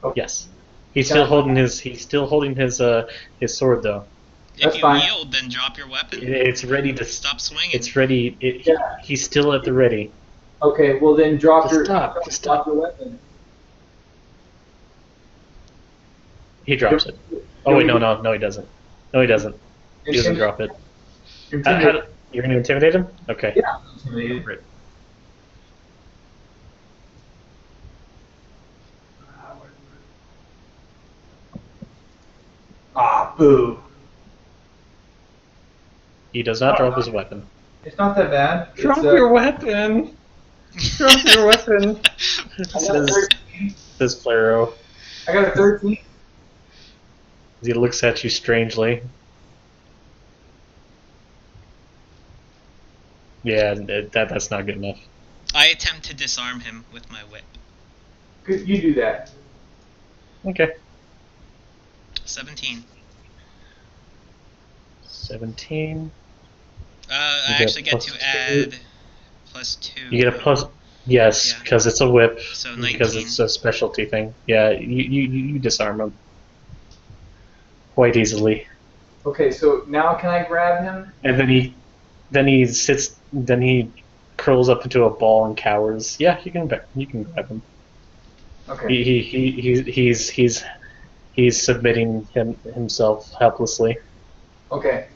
Oh, Yes. He's still holding his sword though. If you yield, then drop your weapon. It's ready to stop swinging. It's ready. He's still at the ready. Okay, well then drop your weapon. He drops it. Oh wait, no, he doesn't. No, he doesn't. He doesn't drop it. You're going to intimidate him? Okay. Yeah, intimidate. Right. Ah, boo. He does not drop his weapon. It's not that bad. Drop your weapon! Drop your weapon! Says Flaro. I got a 13. He looks at you strangely. Yeah, that's not good enough. I attempt to disarm him with my whip. You do that. Okay. 17. 17. I actually get to add +2. You get a plus. Yes, because it's a whip. So 19. Because it's a specialty thing. Yeah, you disarm him quite easily. Okay, so now can I grab him? And then he sits. Then he curls up into a ball and cowers. Yeah, you can grab him. Okay. He's submitting himself helplessly. Okay.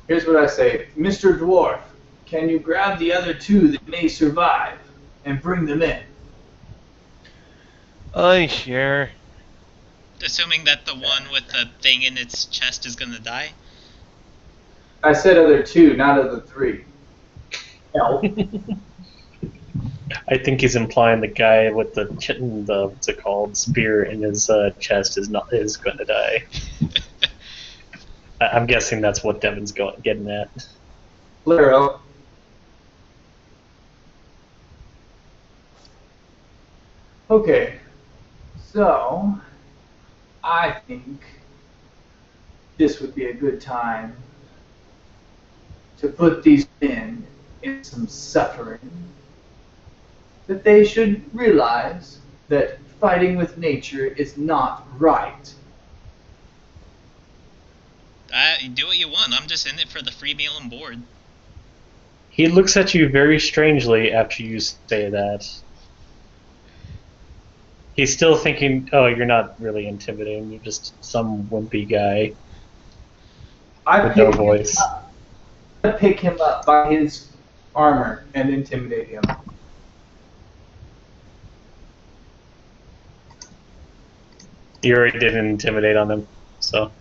Here's what I say, Mr. Dwarf. Can you grab the other two that may survive and bring them in? Oh, sure. Assuming that the one with the thing in its chest is gonna die? I said other two, not other three. No. I think he's implying the guy with the what's it called, spear in his chest is going to die. I'm guessing that's what Devin's getting at. Flaro. Okay, so I think this would be a good time to put these men in some suffering. That they should realize that fighting with nature is not right. Do what you want. I'm just in it for the free meal and board. He looks at you very strangely after you say that. He's still thinking, oh, you're not really intimidating. You're just some wimpy guy with no voice. I pick him up by his armor and intimidate him. You already did an intimidate on him, so.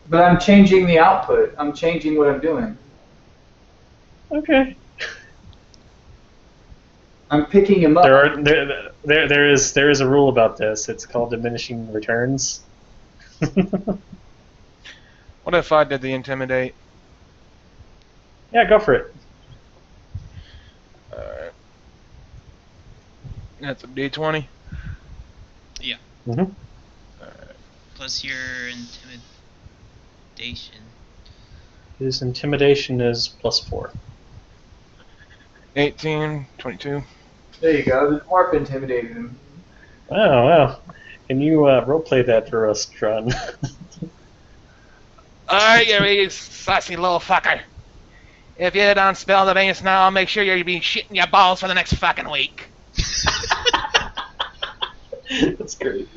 But I'm changing the output. I'm changing what I'm doing. Okay. I'm picking him up. There is a rule about this. It's called diminishing returns. What if I did the intimidate? Yeah, go for it. Alright. That's a D20? Yeah. Mm-hmm. Plus your intimidation. His intimidation is +4. 18, 22. There you go. The dwarf intimidated him. Oh, wow. Can you roleplay that for us, Tron? Alright, you sassy little fucker. If you don't spell the base now, I'll make sure you'll be shitting your balls for the next fucking week. That's great.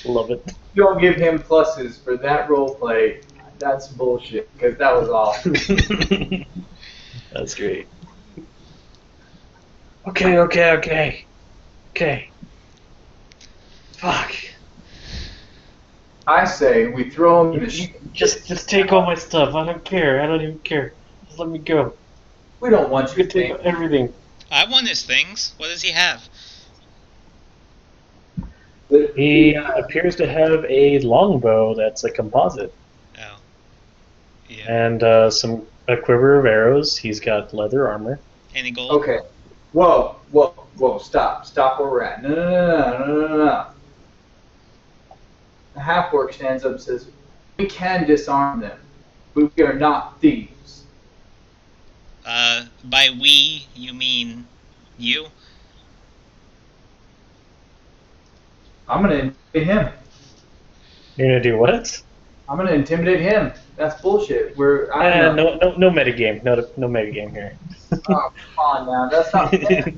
Love it. You don't give him pluses for that roleplay. That's bullshit, because that was awesome. That's great. Okay. Fuck. I say we throw him in the Just take all my stuff. I don't care. I don't even care. Just let me go. We don't want you You to can take everything. I want his things. What does he have? He appears to have a longbow that's a composite. Oh. Yeah. And a quiver of arrows. He's got leather armor. Any gold? Okay. Whoa. Stop where we're at. No. The half-orc stands up and says, we can disarm them, but we are not thieves. By we, you mean you? I'm going to invade him. You're gonna do what? I'm gonna intimidate him. That's bullshit. No metagame. No metagame here. Oh, come on now. That's not fair.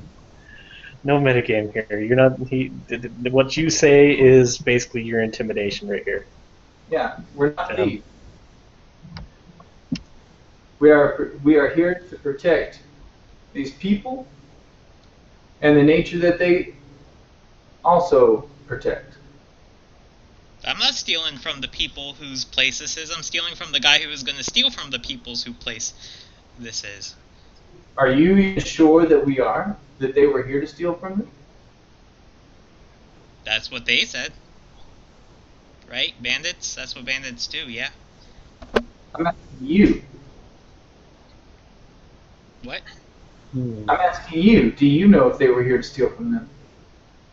No metagame here. You're not. What you say is basically your intimidation right here. Yeah, we're not thieves. We are here to protect these people and the nature that they also protect. I'm not stealing from the people whose place this is. I'm stealing from the guy who is going to steal from the people's whose place this is. Are you sure that we are? That they were here to steal from them? That's what they said. Right? Bandits? That's what bandits do, yeah. I'm asking you. What? I'm asking you. Do you know if they were here to steal from them?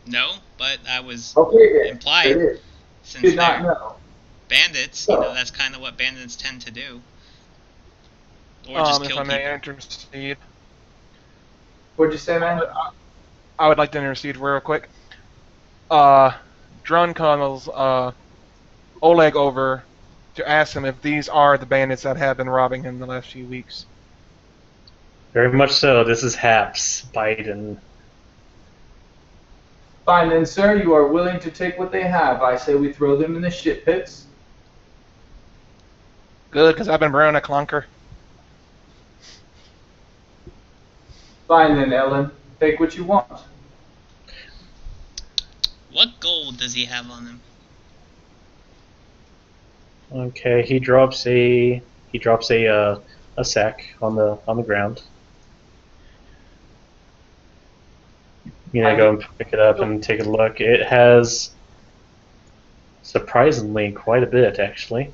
No, but I was Okay, then. implied. Since Did not they're know. bandits, you know, that's kind of what bandits tend to do. Or just kill if I may people. intercede, What'd you say, man? I would like to intercede real quick. Drone calls Oleg over to ask him if these are the bandits that have been robbing him the last few weeks. Very much so. This is Haps Biden. Fine then, sir. You are willing to take what they have. I say we throw them in the shit pits. Good, because I've been brewing a clunker. Fine then, Ellen. Take what you want. What gold does he have on him? Okay, he drops a sack on the ground. You know, go and pick it up and take a look. It has surprisingly quite a bit, actually.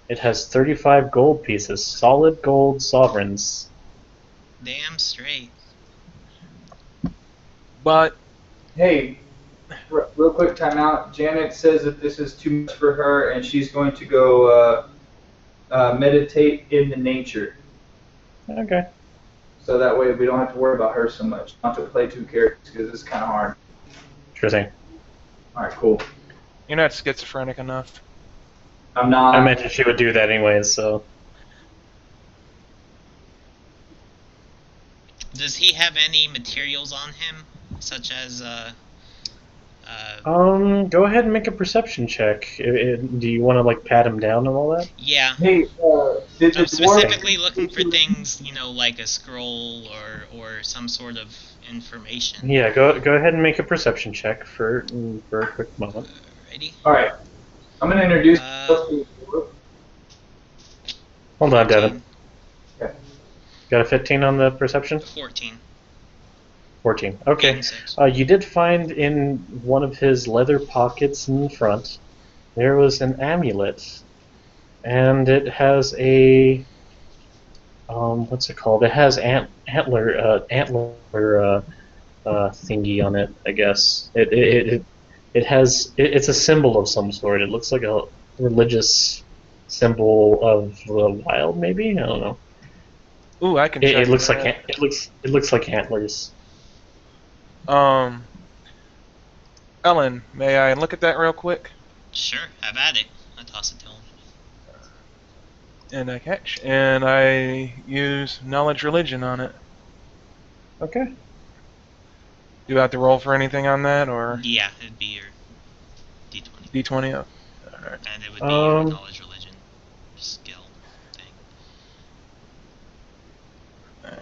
It has 35 gold pieces, solid gold sovereigns. Damn straight. But Hey, real quick timeout. Janet says that this is too much for her, and she's going to go meditate in the nature. Okay. So that way we don't have to worry about her so much. Not to play two characters because it's kind of hard. Sure thing. All right, cool. you're not schizophrenic enough. I'm not. I imagine she would do that anyways, so. Does he have any materials on him, such as Go ahead and make a perception check. Do you want to like pat him down and all that? yeah. Hey, did the I'm dwarf? specifically looking for things, you know, like a scroll or some sort of information. Yeah, go ahead and make a perception check for a quick moment. Ready? All right. I'm gonna introduce. Hold on, Devin. Okay. Got a 15 on the perception? 14. 14. Okay. 86. You did find in one of his leather pockets in front, there was an amulet, and it has a what's it called? It has antler thingy on it, I guess. It's a symbol of some sort. It looks like a religious symbol of the wild, maybe. I don't know. Ooh, I can. It looks that. like it looks like antlers. Ellen, may I look at that real quick? Sure, have at it. I toss it to him. And I catch, and I use knowledge religion on it. Okay. Do I have to roll for anything on that, or Yeah, it'd be your D20. D20? Oh, alright. And it would be your knowledge religion skill thing.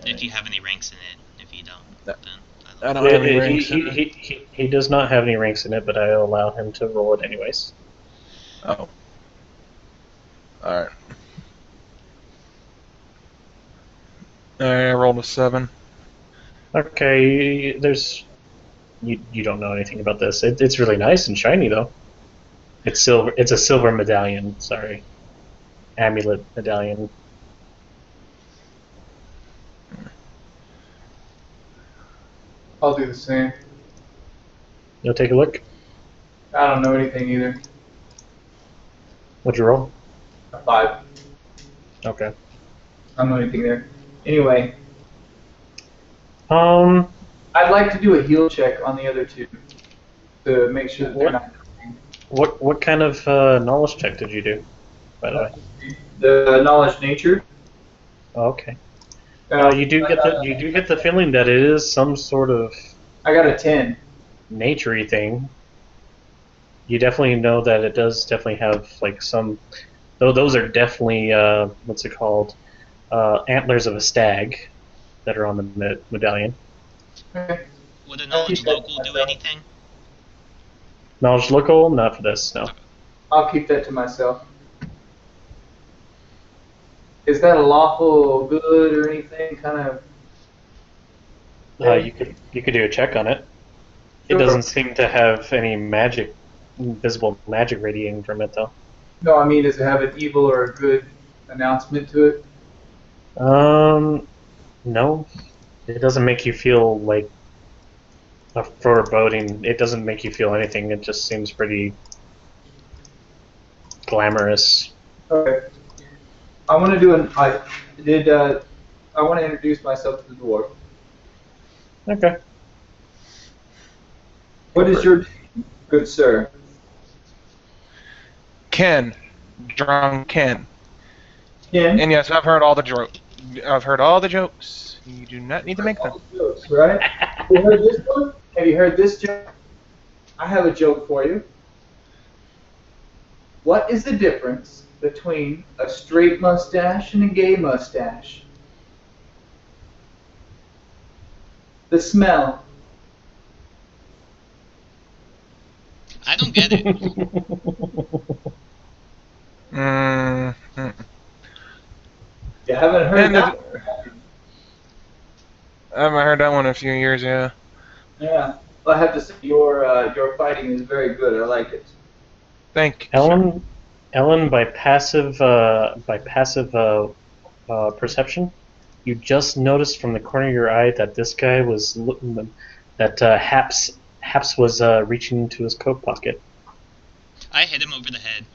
If you have any ranks in it. If you don't, then I don't have any Yeah, ranks in it. he does not have any ranks in it, but I allow him to roll it anyways. Oh. Alright. Alright, I rolled a 7. Okay, you don't know anything about this. It's really nice and shiny though. It's silver. It's a silver medallion. Sorry, amulet medallion. I'll do the same. You'll take a look. I don't know anything either. What'd you roll? A 5. Okay. I don't know anything there. Anyway, I'd like to do a heal check on the other two to make sure that they're What? not coming. What kind of knowledge check did you do, by the way? The knowledge nature. Oh, okay. You do get the feeling that it is some sort of I got a 10. nature-y thing. You definitely know that it does definitely have like some. Though those are definitely what's it called? Antlers of a stag that are on the medallion. Okay. Would a knowledge local do anything? Knowledge local, not for this. No. I'll keep that to myself. Is that a lawful good or anything? Kind of. You could do a check on it. It Sure. doesn't seem to have any visible magic radiating from it, though. No, I mean, does it have an evil or a good announcement to it? No. It doesn't make you feel like a foreboding. It doesn't make you feel anything. It just seems pretty glamorous. Okay. I want to do an. I want to introduce myself to the dwarf. Okay. What is your name, good sir? Ken. Drunk Ken. Ken? And yes, I've heard all the jokes. You do not need to make them. Jokes, right? Have you heard this one? Have you heard this joke? I have a joke for you. What is the difference between a straight mustache and a gay mustache? The smell. I don't get it. Mm-hmm. You haven't heard And that? I haven't heard that one in a few years, yeah. Yeah. Well, I have to say your fighting is very good. I like it. Thank you. Ellen, by passive perception, you just noticed from the corner of your eye that this guy was Haps was reaching into his coat pocket. I hit him over the head.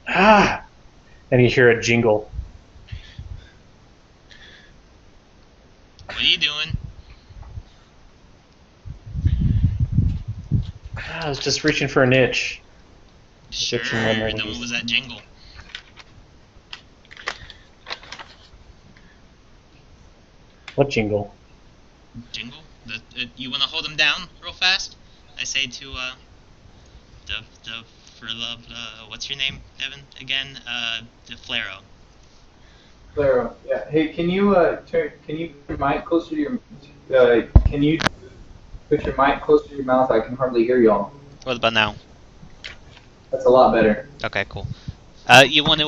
Ah! And you hear a jingle. What are you doing? I was just reaching for an itch. Sure, Get some memories. then what was that jingle? What jingle? Jingle? You want to hold him down real fast? I say to, what's your name, Evan, again? The Flaro. Claro. Yeah. Hey, can you can you put your mic closer to your can you put your mic closer to your mouth? I can hardly hear y'all. What about now? That's a lot better. Okay, cool. You want to,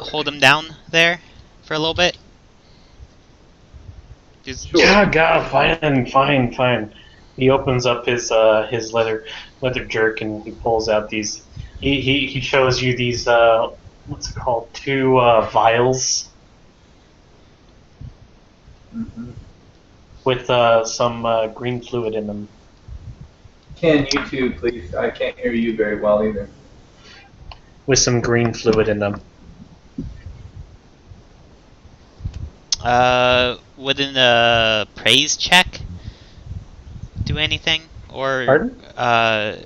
hold him down there for a little bit? Just, Sure. Yeah, God, fine. He opens up his leather jerk and he pulls out these. He shows you these what's it called? Two vials Mm-hmm. with some green fluid in them. Ken, you too, please. I can't hear you very well either. With some green fluid in them. wouldn't a praise check do anything? Or, Pardon? A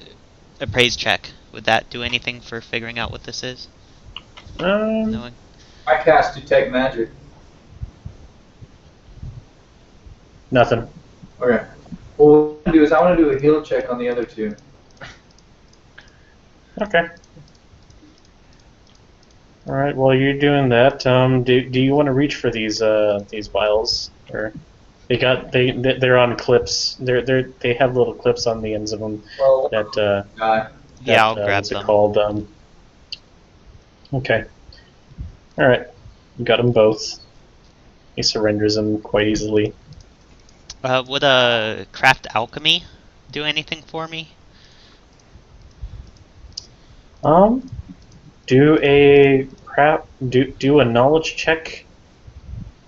praise check. Would that do anything for figuring out what this is? Knowing? I cast Detect Magic. Nothing. Okay. Well, what I want to do is I want to do a heal check on the other two. Okay. All right. While you're doing that, do you want to reach for these vials, or they're on clips? They have little clips on the ends of them Well, that. Yeah, I'll grab what's it them. called? Okay. All right. You got them both. He surrenders them quite easily. Would a craft alchemy do anything for me? Do a do a knowledge check.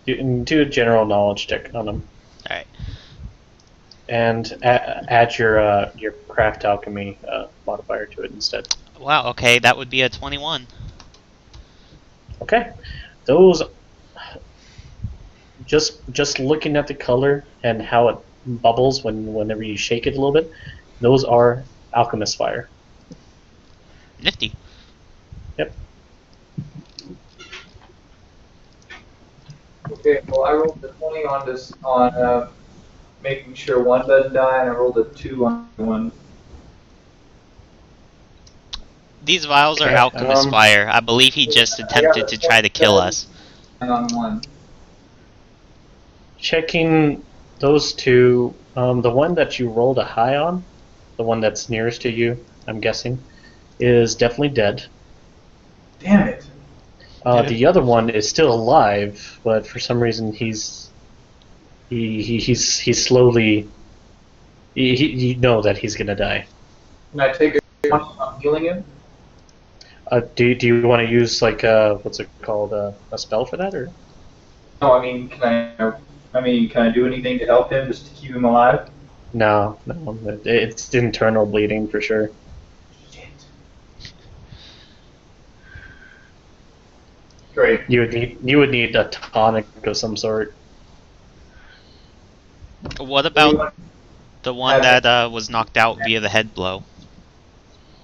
Do a general knowledge check on them. All right. And add your craft alchemy modifier to it instead. Wow. Okay, that would be a 21. Okay, those. Just looking at the color and how it bubbles whenever you shake it a little bit, those are alchemist fire. Nifty. Yep. Okay, well I rolled the 20 on this making sure one doesn't die, and I rolled a 2 on one. These vials are Okay, alchemist fire. I believe he just attempted to try to kill us. On one. Checking those two, the one that you rolled a high on, the one that's nearest to you, I'm guessing, is definitely dead. Damn it. The other one is still alive, but for some reason he's slowly. You know that he's gonna die. Can I take a 20 on healing him? Do you want to use like what's it called, a spell for that, or? No, I mean, can I do anything to help him just to keep him alive? No, it's internal bleeding for sure. Shit. Great. You would need a tonic of some sort. What about the one that was knocked out via the head blow?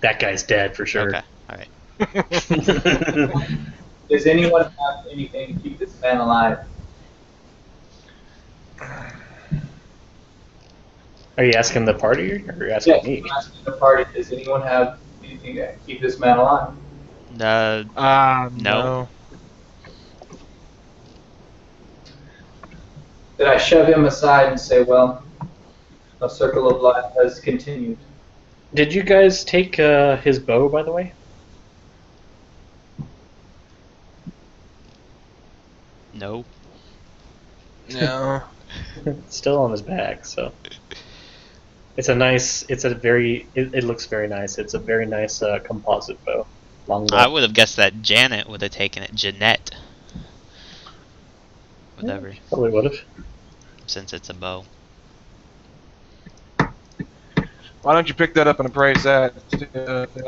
That guy's dead for sure. Okay, alright. Does anyone have anything to keep this man alive? Are you asking the party, or are you asking Yes, me? I'm asking the party. Does anyone have anything to keep this man alive? No. Did I shove him aside and say, well, a circle of life has continued? Did you guys take his bow, by the way? No. No. It's still on his back, so. It looks very nice. It's a very nice composite bow. Long bow. I would have guessed that Janet would have taken it. Jeanette. Whatever. Probably would have. Since it's a bow. Why don't you pick that up and appraise that?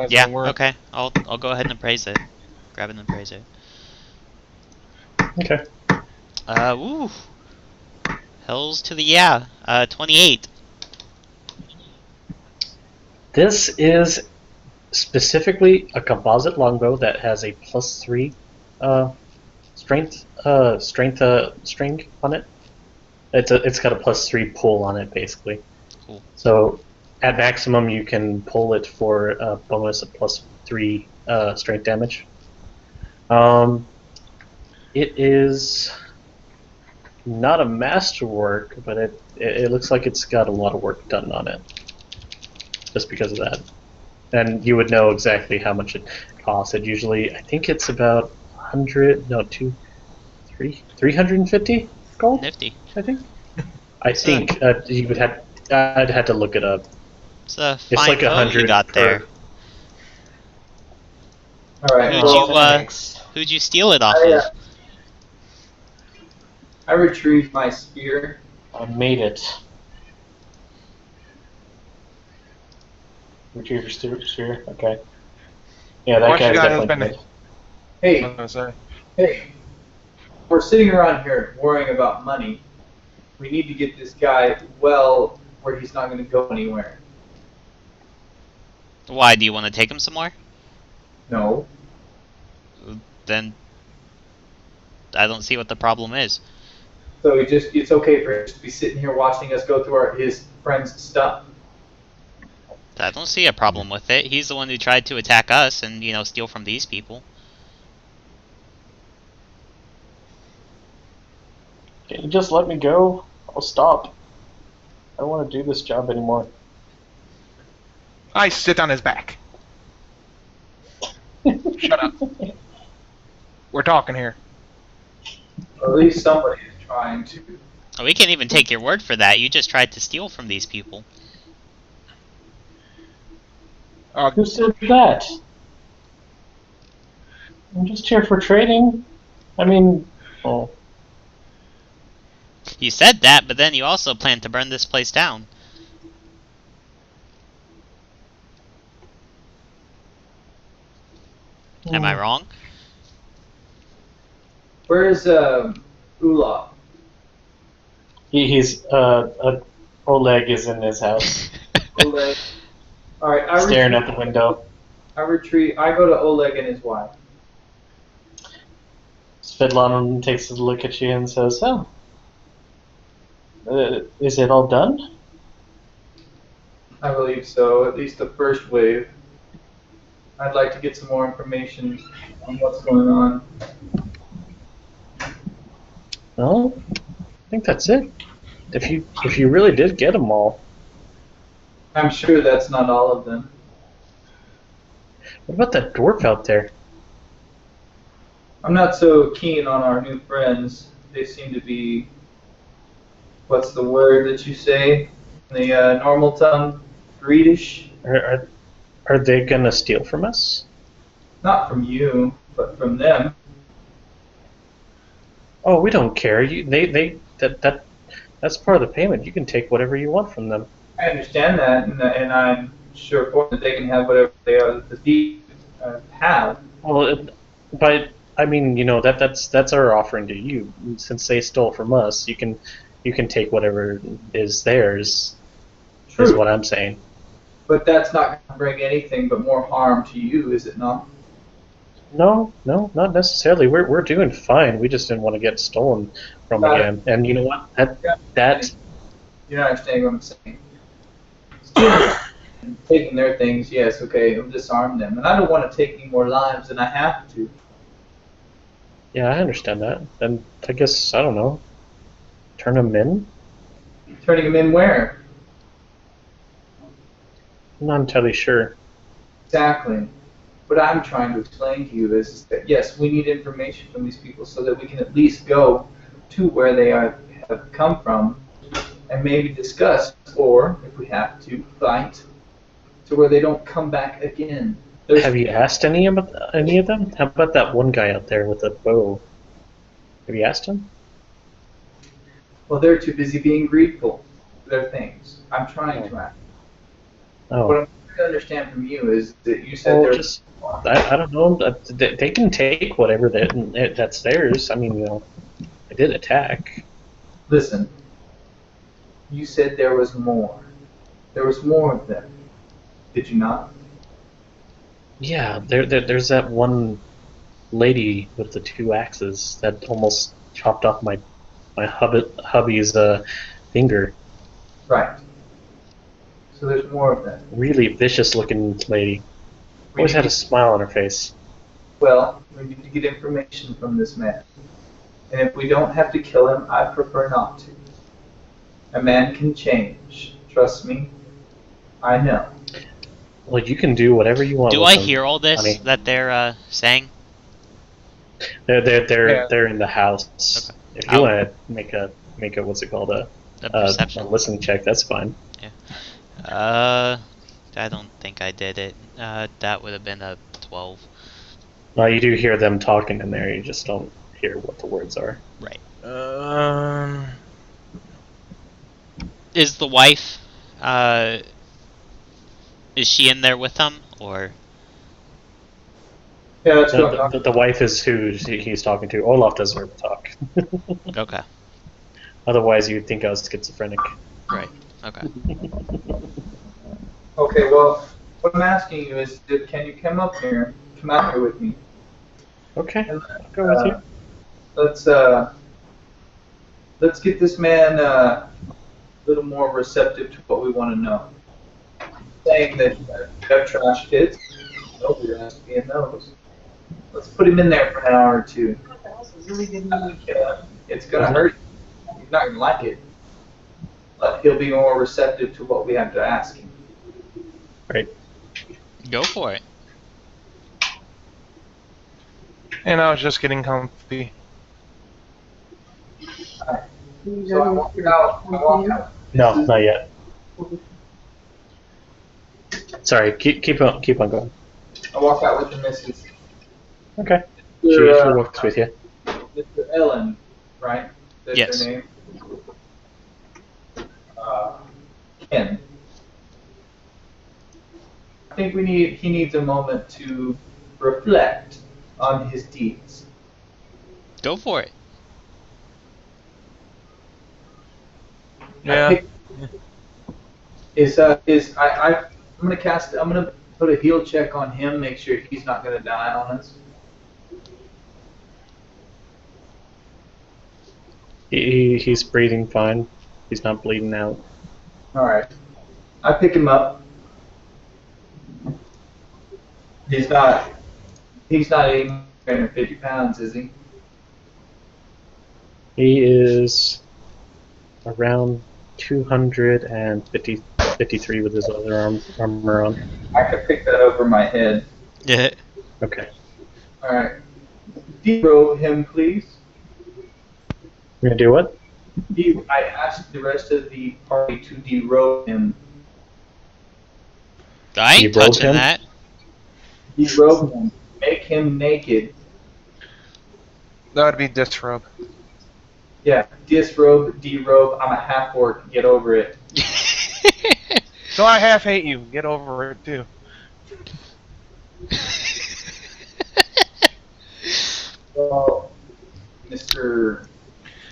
Yeah, okay. I'll go ahead and appraise it. Grab it and appraise it. Okay. Woo. Hells to the yeah. 28. This is specifically a composite longbow that has a +3 strength string on it. It's got a +3 pull on it, basically. Cool. So at maximum you can pull it for a bonus of +3 strength damage. It is not a masterwork, but it looks like it's got a lot of work done on it. Just because of that. And you would know exactly how much it costs. It usually, I think it's about 350 gold? Nifty. I think. I'd have to look it up. It's a It's fine like bow 100 you got per- there. Alright, Who'd you steal it off of? I retrieved my spear. I made it. Retrieve your spear? Okay. Yeah, that What you guy's got definitely husband? good. Hey, I'm gonna say. hey, we're sitting around here worrying about money. We need to get this guy well where he's not going to go anywhere. Why, do you want to take him somewhere? No. Then I don't see what the problem is. So it's okay for him to be sitting here watching us go through his friend's stuff. I don't see a problem with it. He's the one who tried to attack us and, steal from these people. Can you just let me go? I'll stop. I don't want to do this job anymore. I sit on his back. Shut up. We're talking here. Or at least somebody is trying to. We can't even take your word for that. You just tried to steal from these people. Who said that? I'm just here for trading. I mean, oh. You said that, but then you also planned to burn this place down. Am I wrong? Where is Ula? He's Oleg is in his house. Oleg. All right, staring at the window. I retreat. I go to Oleg and his wife. Svedlan takes a look at you and says, "Oh, is it all done?" I believe so. At least the first wave. I'd like to get some more information on what's going on. Well, I think that's it. If you really did get them all, I'm sure that's not all of them. what about that dwarf out there? I'm not so keen on our new friends. They seem to be, what's the word that you say? In the normal tongue? Greedish? Are they gonna steal from us? Not from you, but from them. Oh, we don't care. That's part of the payment. You can take whatever you want from them. I understand that, and I'm sure for that they can have whatever they are that the thieves have. Well, but I mean, that's our offering to you. Since they stole from us, you can take whatever is theirs. True. Is what I'm saying. But that's not going to bring anything but more harm to you, is it not? No, not necessarily. We're doing fine. We just didn't want to get stolen from again. And you know what? That You're not understanding what I'm saying. Stealing and taking their things, yes, okay, I'll disarm them. And I don't want to take any more lives than I have to. Yeah, I understand that. And I guess I don't know. Turn them in. Turning them in where? I'm not entirely sure. Exactly. What I'm trying to explain to you is that, yes, we need information from these people so that we can at least go to where they have come from and maybe discuss, or, if we have to, fight to where they don't come back again. Have you asked any of them? How about that one guy out there with a bow? Have you asked him? Well, they're too busy being greedful for their things. I'm trying to ask. What Oh, I'm trying to understand from you is that you said well, there's... I don't know. They can take whatever that's theirs. I mean, they did attack. Listen, you said there was more. There was more of them. Did you not? Yeah, there's that one lady with the two axes that almost chopped off my hubby's finger. Right. So there's more of them. Really vicious looking lady. Always had a smile on her face. Well, we need to get information from this man. And if we don't have to kill him, I prefer not to. A man can change. Trust me. I know. Well, you can do whatever you want. Do with I them, hear all this honey. that they're saying? They're in the house. Okay. If you want to make a what's it called A a perception. listening check, that's fine. I don't think I did it. That would have been a 12. You do hear them talking in there. You just don't hear what the words are. Right. Um, Is the wife, is she in there with them, or? Yeah, that's what The wife is who he's talking to. Olaf doesn't ever talk. Okay. Otherwise, you'd think I was schizophrenic. Right. Okay. Okay, well, what I'm asking you is, can you come out here with me? Okay, And, I'll go with you. Let's get this man a little more receptive to what we want to know. Saying that you have trash kids, nobody has to be in those. Let's put him in there for an hour or two. It's gonna hurt. He's not gonna like it, but he'll be more receptive to what we have to ask him. Right. Go for it. and I was just getting comfy. So I walk out. No, not yet. Sorry, keep on going. I walk out with the missus. Okay. She Mr. walks with you. Mr. Ellen, right? That's Yes. her name. Ken. I think he needs a moment to reflect on his deeds. Go for it. Yeah. I I'm gonna put a heal check on him, make sure he's not gonna die on us. He's breathing fine. He's not bleeding out. Alright. I pick him up. He's not 850 pounds, is he? He is around 253 with his other armor on. I can pick that over my head. Yeah. Okay. Alright. Derobe him, please. You're gonna do what? I asked the rest of the party to derobe him. I ain't You broke touching him? that. Derobe him. Make him naked. That would be disrobe. Yeah, disrobe, derobe. I'm a half orc. Get over it. So I half hate you. Get over it too. Well, Mr.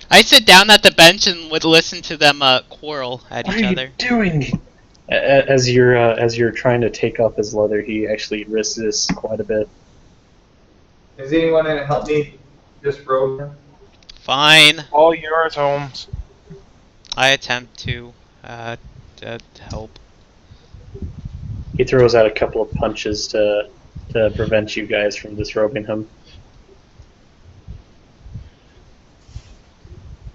I sit down at the bench and would listen to them quarrel at What each are other. you doing? As you're trying to take off his leather, he actually resists quite a bit. Is anyone going to help me disrobe him? Fine. All yours, Holmes. I attempt to help. He throws out a couple of punches to prevent you guys from disrobing him.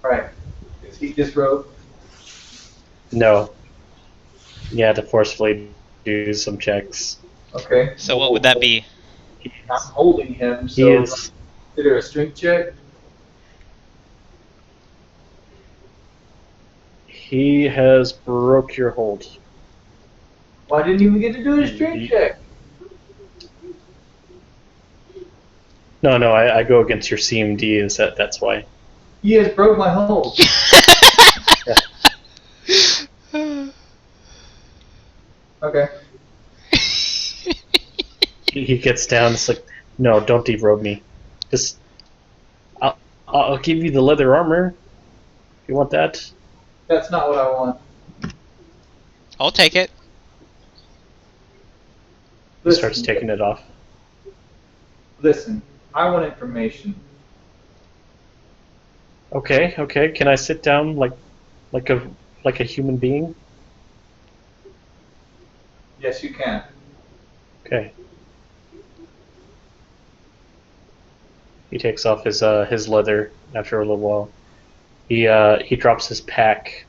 Alright. Is he disrobed? No. You had to forcefully do some checks. Okay. So what would that be? I'm holding him, He so is. consider a strength check. He has broke your hold. Well, I didn't even get to do a strength check. No, I go against your CMD. That's why. He has broke my hold. Okay. He gets down. It's like, no, don't derobe me. Just, I'll give you the leather armor. If you want that. That's not what I want. I'll take it. He starts taking it off. Listen, I want information. Okay. Can I sit down like a human being? Yes, you can. Okay. He takes off his leather after a little while. He drops his pack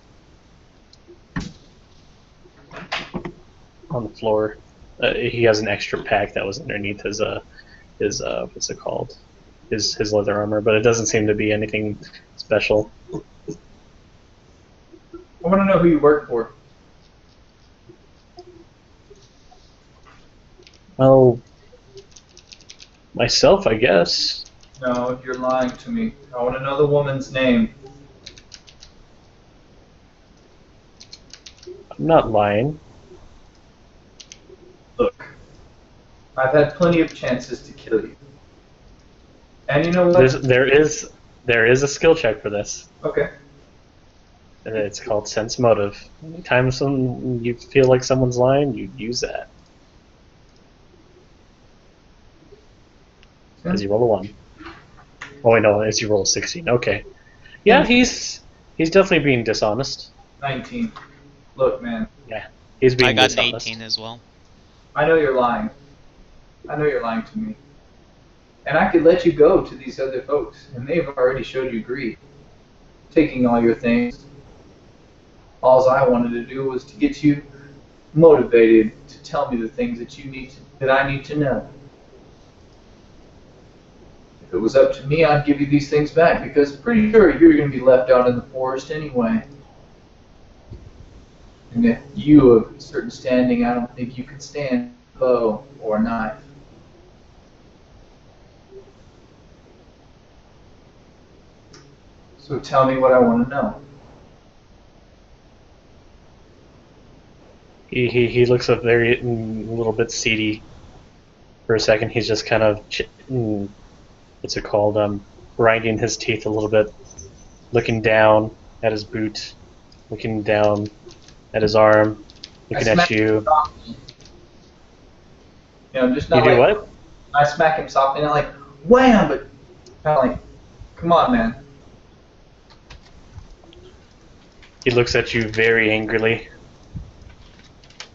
on the floor. He has an extra pack that was underneath his what's it called? His leather armor, but it doesn't seem to be anything special. I want to know who you work for. Well, myself, I guess. No, you're lying to me. I want to know the woman's name. I'm not lying. Look, I've had plenty of chances to kill you. And you know what? There is a skill check for this. Okay. And it's called sense motive. Anytime you feel like someone's lying, you use that. As you roll a 1. Oh wait, no, as you roll a 16. Okay. Yeah, he's definitely being dishonest. 19. Look, man. Yeah, he's being I got dishonest. an 18 as well. I know you're lying. I know you're lying to me. And I could let you go to these other folks, and they've already showed you greed. Taking all your things. All I wanted to do was to get you motivated to tell me the things that I need to know. If it was up to me, I'd give you these things back, because pretty sure you're going to be left out in the forest anyway. And if you of a certain standing, I don't think you could stand a bow or a knife. So tell me what I want to know. He looks a little bit seedy for a second. He's just kind of what's it called? Grinding his teeth a little bit, looking down at his boot, looking down at his arm, looking at you. You know, just You not do like what? I smack him softly, not like wham, but kind of like, come on, man. He looks at you very angrily.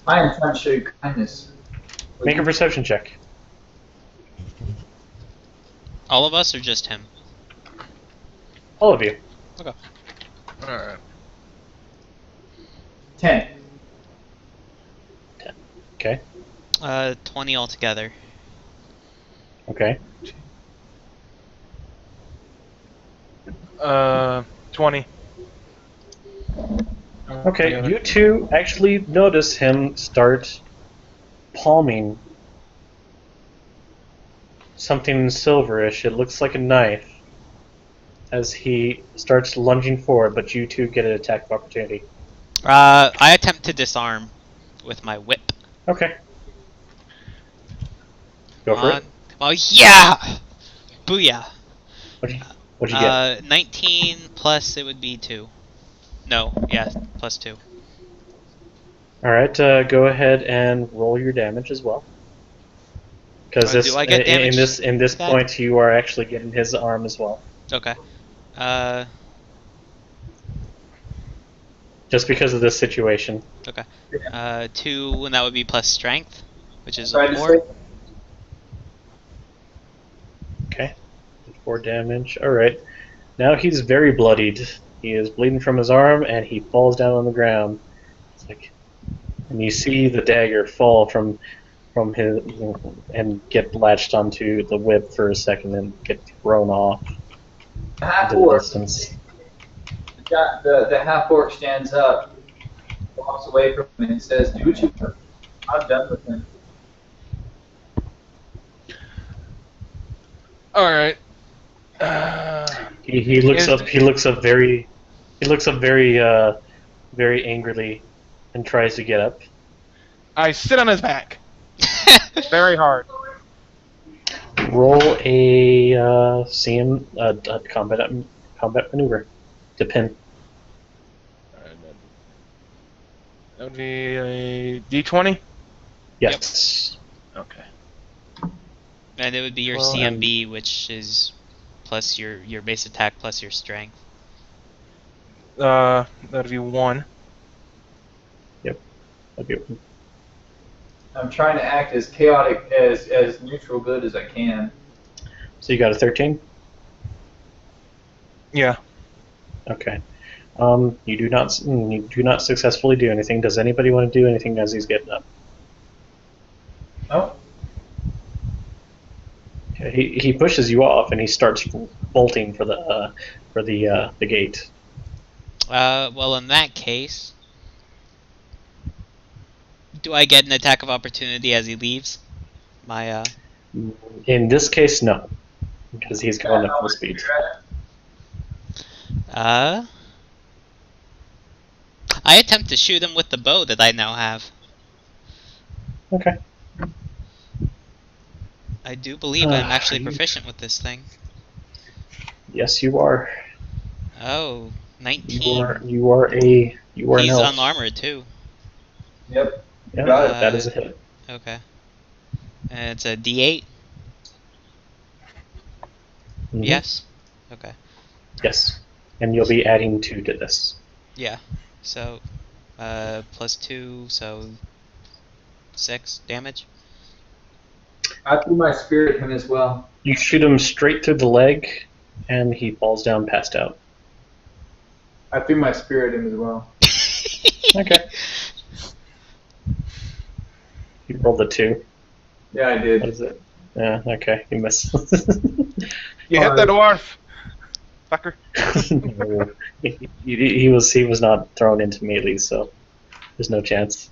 I am trying to show you kindness. Make a perception check. All of us or just him? All of you. Alright. 10. Okay. 20 altogether. Okay. 20. Okay, you two actually notice him start palming something silverish. It looks like a knife as he starts lunging forward, but you two get an attack of opportunity. I attempt to disarm with my whip. Okay. Go for it. Oh yeah! Booyah! What'd you get? 19 plus it would be 2. No, yeah, plus 2. Alright, go ahead and roll your damage as well. Because Do I get damage in this that? point you are actually getting his arm as well. Okay. Just because of this situation. Okay. 2, and that would be plus strength, which is Tried a to 4. say, Okay. 4 damage. Alright. Now he's very bloodied. He is bleeding from his arm and he falls down on the ground. It's like, and you see the dagger fall from his and get latched onto the whip for a second and get thrown off half into the orc. distance. The half orc stands up, walks away from him, and says, "Do what you want. I'm done with him." Alright. He looks up. He looks up very very angrily, and tries to get up. I sit on his back. Very hard. Roll a CM combat maneuver to pin. That would be a D20? Yes. Okay. And it would be your Well, CMB, which is plus your base attack plus your strength. That'd be 1. That'd be- I'm trying to act as chaotic, as neutral good as I can. So you got a 13. Yeah. Okay. You do not successfully do anything. Does anybody want to do anything as he's getting up? Oh, Okay, he pushes you off and he starts bolting for the gate. Well, in that case, do I get an attack of opportunity as he leaves? My In this case, no, because he's going at full speed. I attempt to shoot him with the bow that I now have. Okay. I do believe I'm actually proficient with this thing. Yes, you are. Oh, 19. You are an He's elf. unarmored too. yep. Yeah, Got that is a hit. Okay. And it's a D8. Mhm. Yes. Okay. Yes. And you'll be adding 2 to this. Yeah. So, plus 2, so 6 damage. I threw my spear at him as well. You shoot him straight through the leg, and he falls down, passed out. I threw my spear at him as well. Okay. You rolled a 2. Yeah, I What did. is it? Yeah, okay. You missed. You hit the dwarf! Fucker. No. he was not thrown into melee, so there's no chance.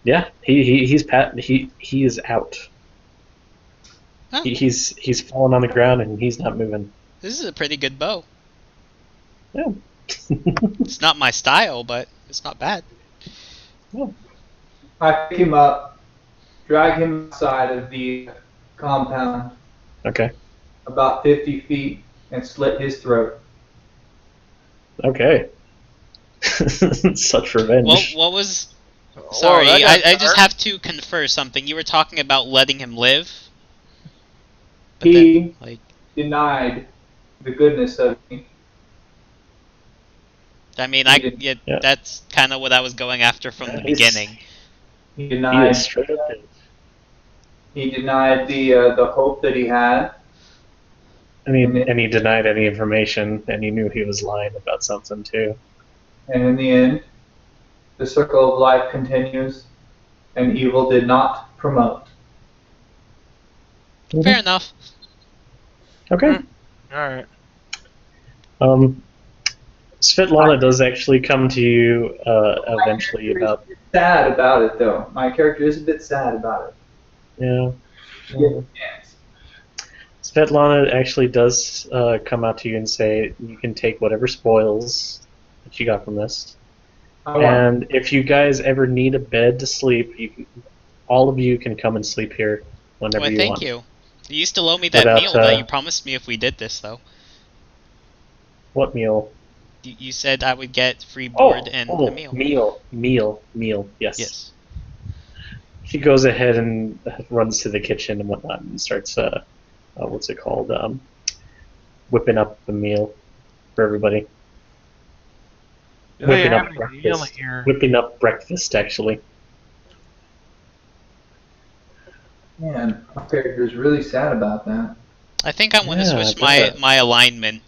Yeah, he is out. Oh, He's fallen on the ground and he's not moving. this is a pretty good bow. Yeah. It's not my style, but it's not bad. I pick him up, drag him outside of the compound Okay. about 50 feet, and slit his throat. Okay. Such revenge. What was Sorry, Whoa, that got I just dark. have to confer something. You were talking about letting him live, but He then, like, denied the goodness of me. I mean, He did. yeah, Yeah. that's kind of what I was going after from the beginning. He He denied. is straight up is. He denied the hope that he had. And he denied any information, and he knew he was lying about something too. And in the end, the circle of life continues, and evil did not promote. Fair enough. Okay. Alright. Svetlana does actually come to you eventually about. Sad about it, though. My character is a bit sad about it. Yeah. Yes. Svetlana actually does come out to you and say you can take whatever spoils that you got from this. And if you guys ever need a bed to sleep, all of you can come and sleep here whenever Well, you thank want. you. You still owe me that About, meal that you promised me if we did this, though. What meal? You said I would get free board and a meal. Meal. Yes. She goes ahead and runs to the kitchen and whatnot and starts, what's it called? Whipping up the meal for everybody. Do they Whipping have up a deal breakfast. here? Whipping up breakfast, actually. Man, my character is really sad about that. I think I want to Yeah, switch I bet. my alignment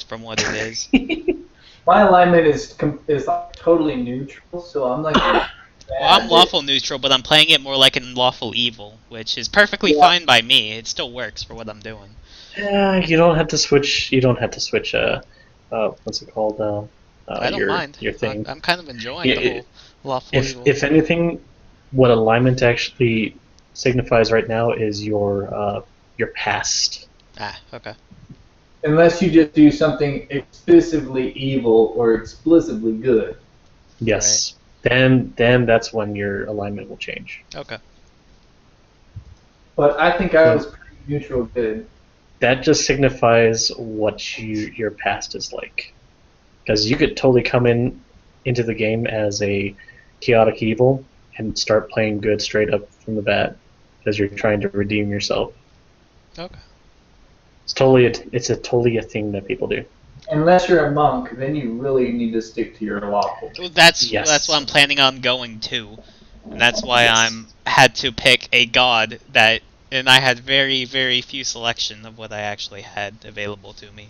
from what it is. My alignment is like totally neutral, so I'm like. Well, I'm lawful neutral, but I'm playing it more like an lawful evil, which is perfectly Yeah. fine by me. It still works for what I'm doing. Yeah, you don't have to switch. You don't have to switch. What's it called? I don't mind. Your thing. I'm kind of enjoying Yeah, the whole lawful evil. If anything, what alignment actually signifies right now is your past. Ah, okay. Unless you just do something explicitly evil or explicitly good. Yes. Then that's when your alignment will change. Okay. But I think I was pretty neutral good. That just signifies what your past is like. Because you could totally come into the game as a chaotic evil and start playing good straight up from the bat because you're trying to redeem yourself. Okay. It's totally a thing that people do. Unless you're a monk, then you really need to stick to your lawful. Well, that's Yes. what I'm planning on going to. And that's why Yes. had to pick a god and I had very, very few selection of what I actually had available to me.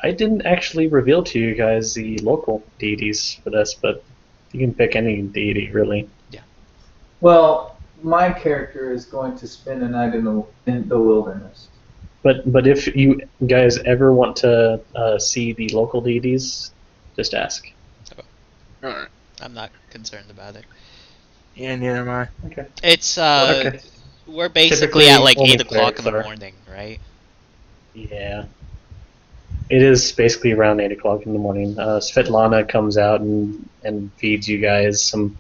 I didn't actually reveal to you guys the local deities for this, but you can pick any deity, really. Well, my character is going to spend a night in the wilderness. But if you guys ever want to see the local deities, just ask. Alright. I'm not concerned about it. Yeah, neither am I. Okay. It's Okay. we're basically Typically, at like only 8 o'clock in the clerics are. morning, right? Yeah. It is basically around 8 o'clock in the morning. Svetlana comes out and feeds you guys some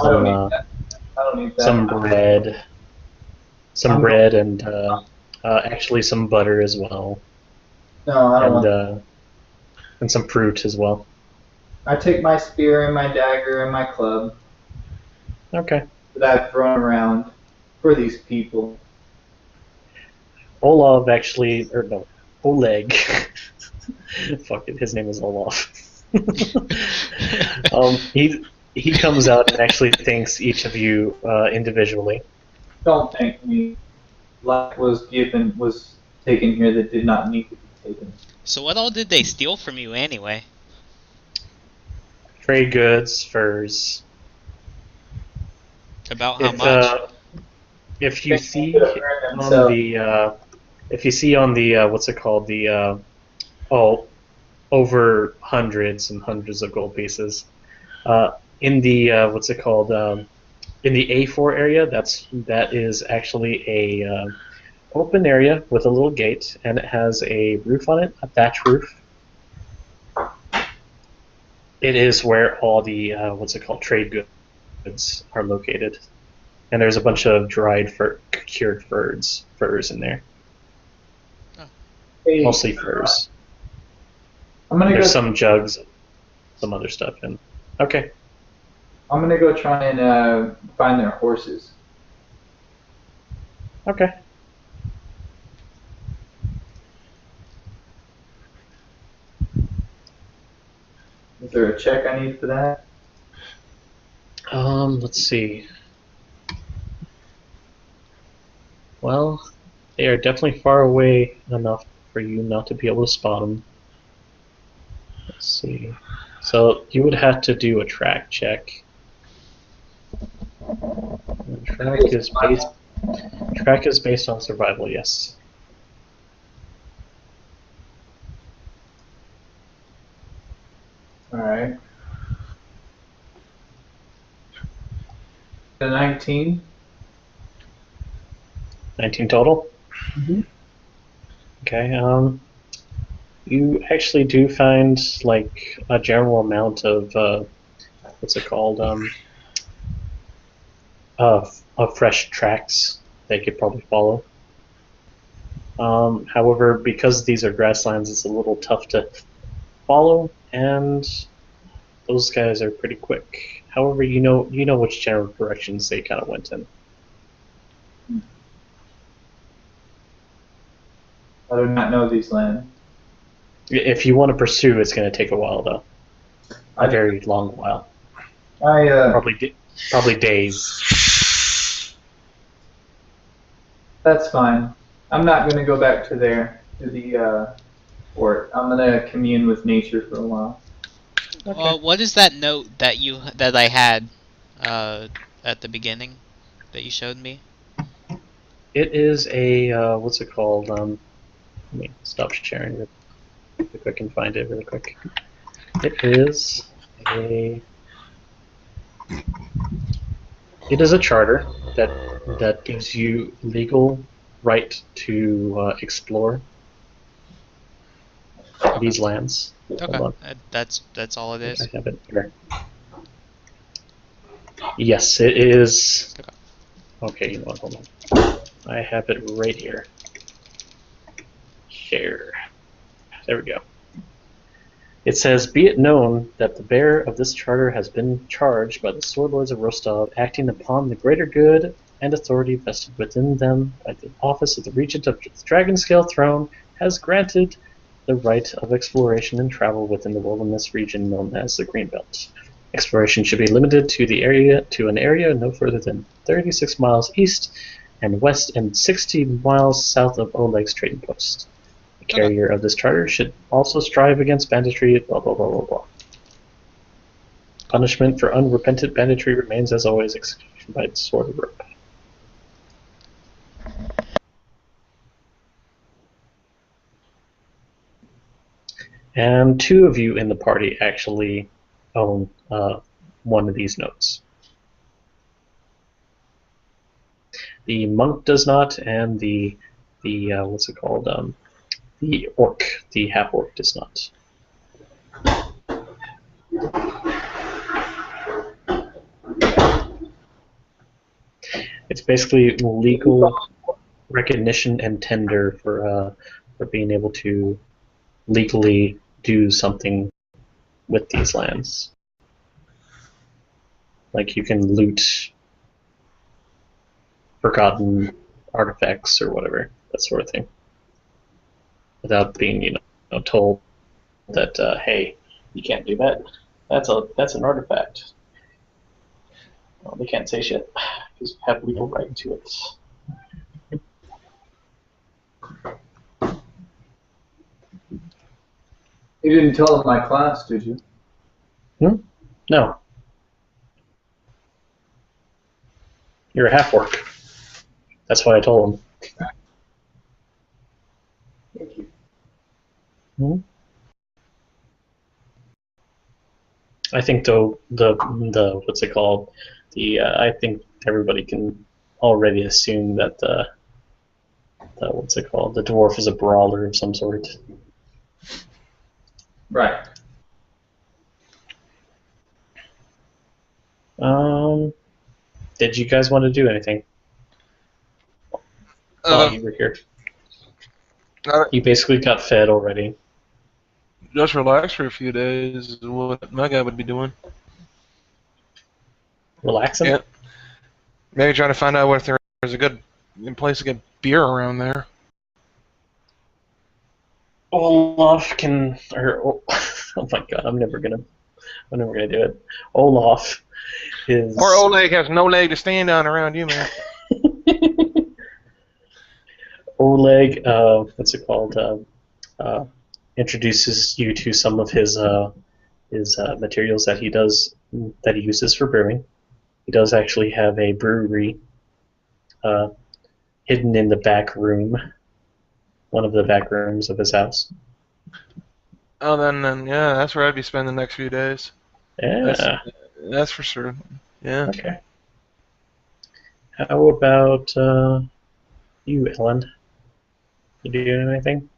I don't need that. I don't need that. some bread and actually some butter as well, No, I don't want. and some fruit as well. I take my spear and my dagger and my club Okay. that I've thrown around for these people. Oleg. Fuck it, his name is Olaf. He comes out and actually thanks each of you individually. Don't thank me. Life was taken here that did not need to be taken. So what all did they steal from you anyway? Trade goods, furs. About how much? If you see on the what's it called, the over hundreds and hundreds of gold pieces in the what's it called, in the A4 area, that is actually a open area with a little gate, and it has a roof on it, a thatch roof. It is where all the what's it called, trade goods are located, and there's a bunch of dried cured furs in there. Hey, Mostly furs. I'm gonna There's go. some jugs, some other stuff in. Okay. I'm gonna go try and find their horses. Okay. Is there a check I need for that? Let's see. Well, they are definitely far away enough for you not to be able to spot them. Let's see. So you would have to do a track check. And track is based on survival, yes. All right. The 19. 19 total? Mm-hmm. Okay, you actually do find, like, a general amount of, what's it called, of fresh tracks that you could probably follow. However, because these are grasslands, it's a little tough to follow, and those guys are pretty quick. However, you know which general directions they kind of went in. I do not know these lands. If you want to pursue, it's going to take a while, though. A very long while. Probably days. That's fine. I'm not going to go back to the fort. I'm going to commune with nature for a while. Okay. What is that note that I had at the beginning that you showed me? It is a what's it called? Let me stop sharing it if I can find it really quick. It is a charter that gives you legal right to explore these lands. Okay, that's all it is. I have it here. Yes, it is. Okay, you know what? Hold on. I have it right here. Share. There we go. It says, "Be it known that the bearer of this charter has been charged by the Sword Lords of Rostov, acting upon the greater good and authority vested within them by the office of the Regent of the Dragonscale Throne, has granted the right of exploration and travel within the wilderness region known as the Greenbelt. Exploration should be limited to an area no further than 36 miles east and west and 60 miles south of Oleg's trading post. The carrier of this charter should also strive against banditry, blah blah blah blah blah. Punishment for unrepentant banditry remains as always execution by the sword of rope." And two of you in the party actually own one of these notes. The monk does not, and the what's it called? The orc, the half orc, does not. It's basically legal recognition and tender for being able to legally do something with these lands. Like you can loot forgotten artifacts or whatever, that sort of thing, without being told that hey, you can't do that. That's an artifact. Well, they can't say shit because you have legal right to it. You didn't tell them my class, did you? No. You're a half orc. That's what I told him. Thank you. I think though the what's it called? I think everybody can already assume that the what's it called? The dwarf is a brawler of some sort. Right. Did you guys want to do anything while you were here? You basically got fed already. Just relax for a few days is what my guy would be doing. Relaxing? Yeah. Maybe trying to find out if there's a good place to get beer around there. Olaf can, oh my god, I'm never gonna do it. Olaf is. Poor Oleg has no leg to stand on around you, man. Oleg, what's it called? Introduces you to some of his materials that he uses for brewing. He does actually have a brewery hidden in the back room, one of the back rooms of his house. Oh, then yeah, that's where I'd be spending the next few days. Yeah. That's for sure. Yeah. Okay. How about you, Ellen? You doing anything?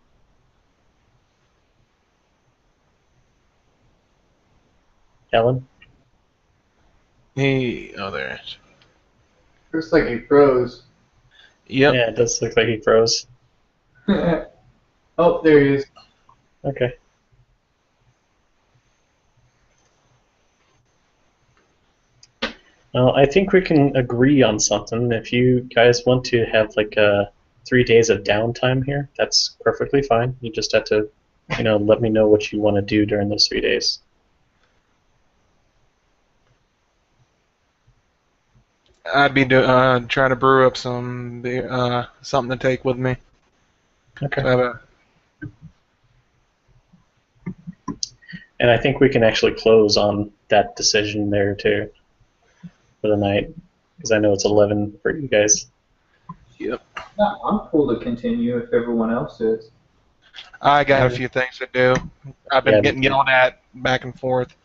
Ellen? Oh, there it is. Looks like he froze. Yep. Yeah, it does look like he froze. Oh, there he is. Okay. Well, I think we can agree on something. If you guys want to have like 3 days of downtime here, that's perfectly fine. You just have to, let me know what you want to do during those 3 days. I'd be trying to brew up some beer, something to take with me. Okay. So I have a, And I think we can actually close on that decision there too for the night, because I know it's 11 for you guys. yep. No, I'm cool to continue if everyone else is. I got a few things to do. I've been Yeah, getting yelled at back and forth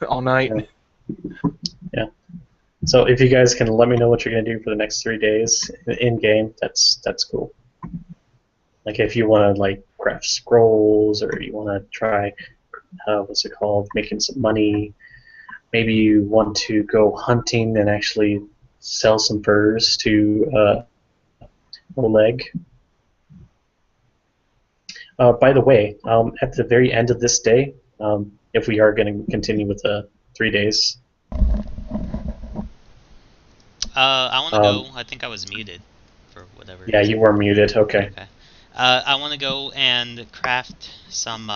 all night. Yeah. So if you guys can let me know what you're gonna do for the next 3 days in game, that's cool. Like if you want to like craft scrolls, or you want to try, what's it called, making some money. Maybe you want to go hunting and actually sell some furs to Oleg. By the way, at the very end of this day, if we are going to continue with the 3 days. I want to go. I think I was muted for whatever. Yeah, you were muted. Okay. Okay. I want to go and craft some.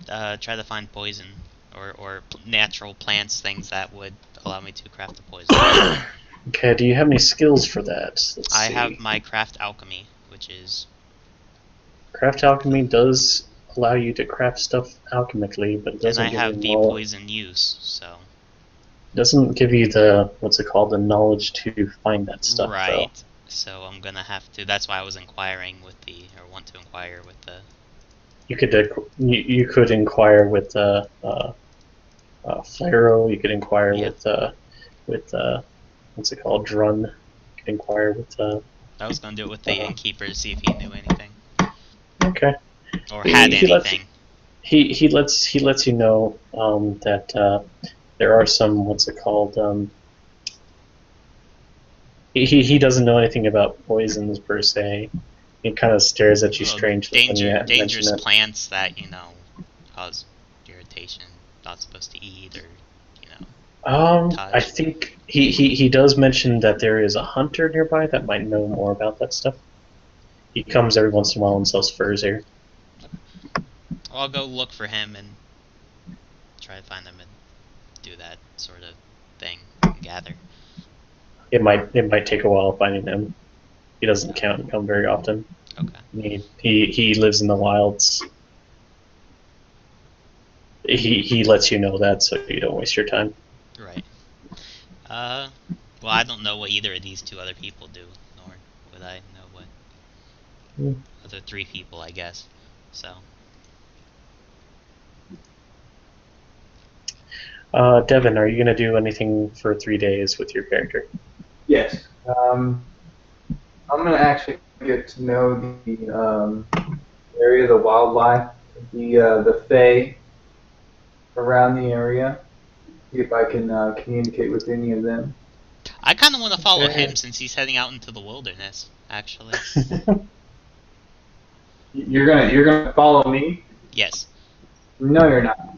Try to find poison or natural plants, things that would allow me to craft the poison. Okay. Do you have any skills for that? Let's I see. have my craft alchemy, which is. Craft alchemy does allow you to craft stuff alchemically, but it doesn't And I have give the you poison use, so. doesn't give you the the knowledge to find that stuff. Right. Though. So I'm gonna have to. That's why I was inquiring with the, or want to inquire with the. You could inquire with Flairo. You could inquire with what's it called, Drun. You could inquire with. I was gonna do it with the innkeeper to see if he knew anything Okay. or had anything. He lets you know that there are some, what's it called. He doesn't know anything about poisons per se. He kind of stares at you strangely when you mention Dangerous it. plants that cause irritation. Not supposed to eat or touch. I think he does mention that there is a hunter nearby that might know more about that stuff. He comes every once in a while and sells furs here. I'll go look for him and try to find him and do that sort of thing. Gather. It might take a while finding him. He doesn't come very often. Okay. He lives in the wilds. He lets you know that so you don't waste your time. Right. Well, I don't know what either of these two other people do, nor would I know what other 3 people, I guess. So. Devin, are you going to do anything for 3 days with your character? Yes. I'm going to actually get to know the area, the wildlife, the fae around the area. See if I can communicate with any of them. I kind of want to follow him since he's heading out into the wilderness, actually. You're gonna follow me? Yes. No, you're not.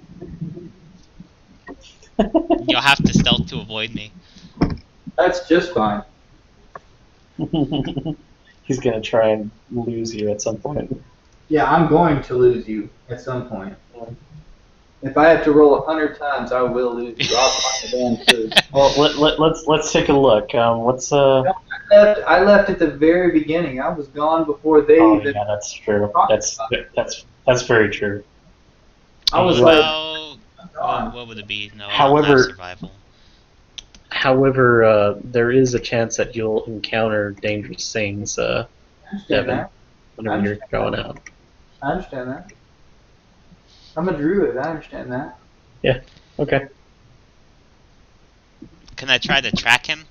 You'll have to stealth to avoid me. That's just fine. He's gonna try and lose you at some point. Yeah, I'm going to lose you at some point. If I have to roll 100 times, I will lose you. I'll find the damn food. Well, let's take a look. What's I left at the very beginning. I was gone before they Oh even. yeah, that's true. That's very true. I was like, Well, gone. what would it be? No, I don't However- have survival. However, there is a chance that you'll encounter dangerous things, I understand Devin, that. whenever you're going out. I understand that. I'm a druid. I understand that. Okay. Can I try to track him?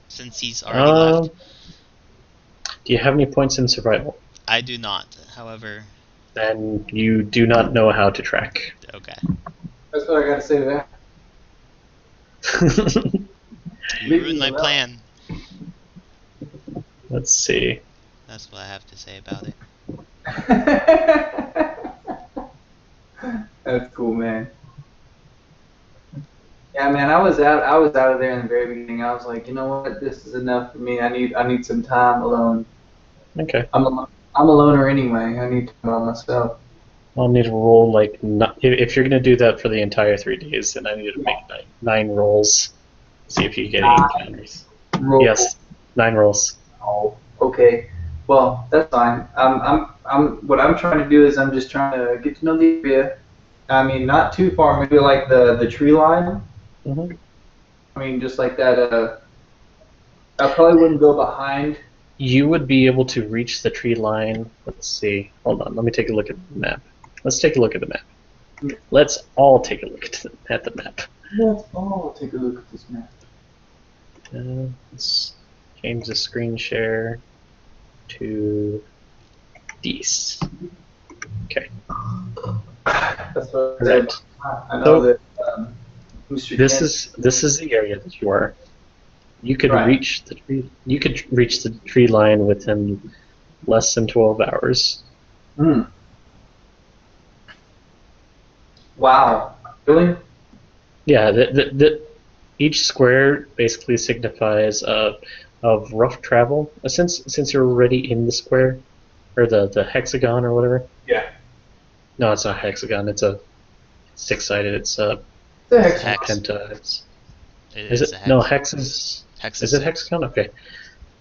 Since he's already left? Do you have any points in survival? I do not. However, Then you do not know how to track. okay. That's what I got to say to that. You Leave ruined me my alone. plan. Let's see. That's what I have to say about it. That's cool, man. Yeah, man, I was out of there in the very beginning. I was like, you know what? This is enough for me. I need some time alone. Okay. I'm a loner anyway. I need time by myself. I'll need to roll like if you're gonna do that for the entire 3 days, then I need to make nine rolls. See if you get any encounters. Roll. Yes, 9 rolls. Oh, okay. Well, that's fine. What I'm trying to do is I'm just trying to get to know the area. I mean, not too far. Maybe like the tree line. Mm-hmm. I mean, just like that. I probably wouldn't go behind. You would be able to reach the tree line. Let's see. Hold on. Let me take a look at the map. Let's take a look at the map. Let's all take a look at the map. Let's all take a look at this map. Let's change the screen share to these. Okay. That's what I Right. said. I know that Mr. This Kent- is the area that you are. You could Right. reach the tree. You could reach the tree line within less than 12 hours. Hmm. Wow. Really? Yeah. Each square basically signifies of rough travel. Since you're already in the square, or the hexagon or whatever. Yeah. No, it's not a hexagon. It's a six-sided. It's a The heck? Hex. penta. It Is is it? a hex. No, hex is. Hex Is it hexagon? Okay.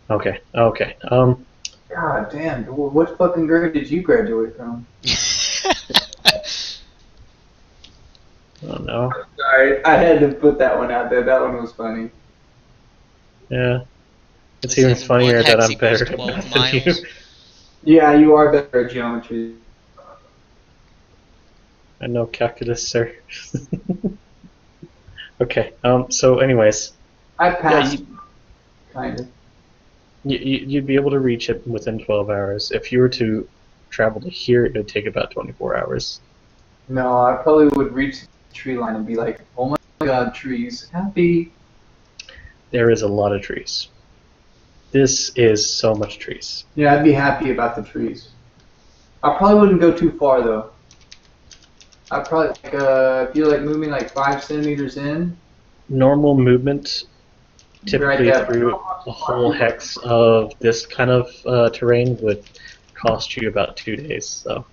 Okay. Okay. God damn. What fucking grade did you graduate from? Oh no. Sorry, I had to put that one out there. That one was funny. Yeah. It's This even is funnier one that hex I'm better equals at 12 math than you. miles. Yeah, you are better at geometry. I know calculus, sir. Okay. So, anyways, I passed. you- Kind of. you'd be able to reach it within 12 hours. If you were to travel to here, it would take about 24 hours. No, I probably would reach the tree line and be like, oh my god, trees. Happy. There is a lot of trees. This is so much trees. Yeah, I'd be happy about the trees. I probably wouldn't go too far though. I'd probably if you like moving like 5 centimeters in. Normal movement, typically Right there. through a whole hex of this kind of terrain, would cost you about 2 days. So,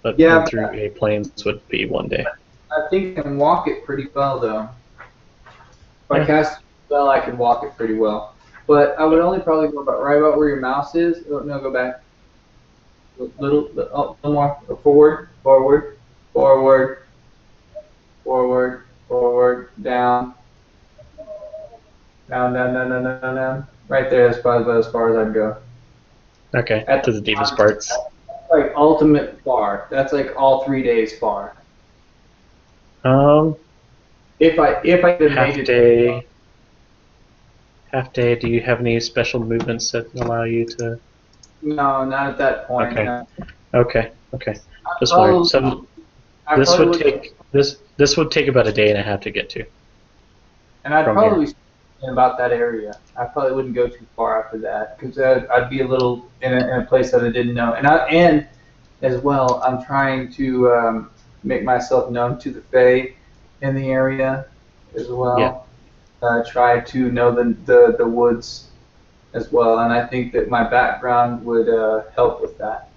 but Yeah, going through a plains would be 1 day. I think I can walk it pretty well though. If I Yeah. cast it well, I can walk it pretty well. But I would only probably go right about where your mouse is. Oh, no, go back. Little more. Forward, forward, forward, forward, forward, down. Down, down, down, down, down, down. Right there is probably about as far as I'd go. Okay, At to the deepest parts. Like ultimate far. That's like all 3 days far. If I could Half made it. day. Half day. Do you have any special movements that allow you to? No, not at that point. Okay. No. Okay. Okay. Just Probably- wondered. So I this probably would take this would take about a day and a half to get to. And I'd from probably stay in about that area. I probably wouldn't go too far after that because I'd be a little in a place that I didn't know. And as well, I'm trying to make myself known to the Fae in the area as well. Yeah. Try to know the woods as well, and I think that my background would help with that.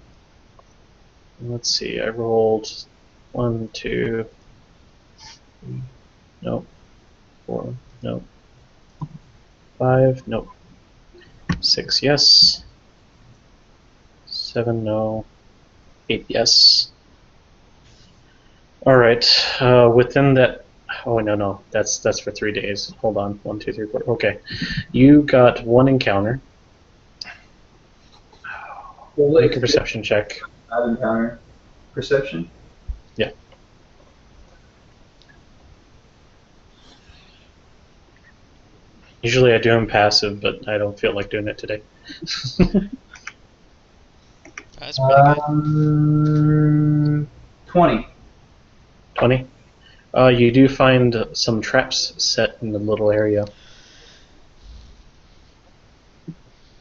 Let's see. I rolled 1, 2, 3, nope. 4, nope. 5, nope. 6, yes. 7, no. 8, yes. All right. Within that. Oh no, that's for 3 days. Hold on. 1, 2, 3, 4. Okay. You got 1 encounter. Make a perception check. I've encountered perception. Yeah. Usually I do them passive, but I don't feel like doing it today. That's pretty good. 20. 20. You do find some traps set in the little area.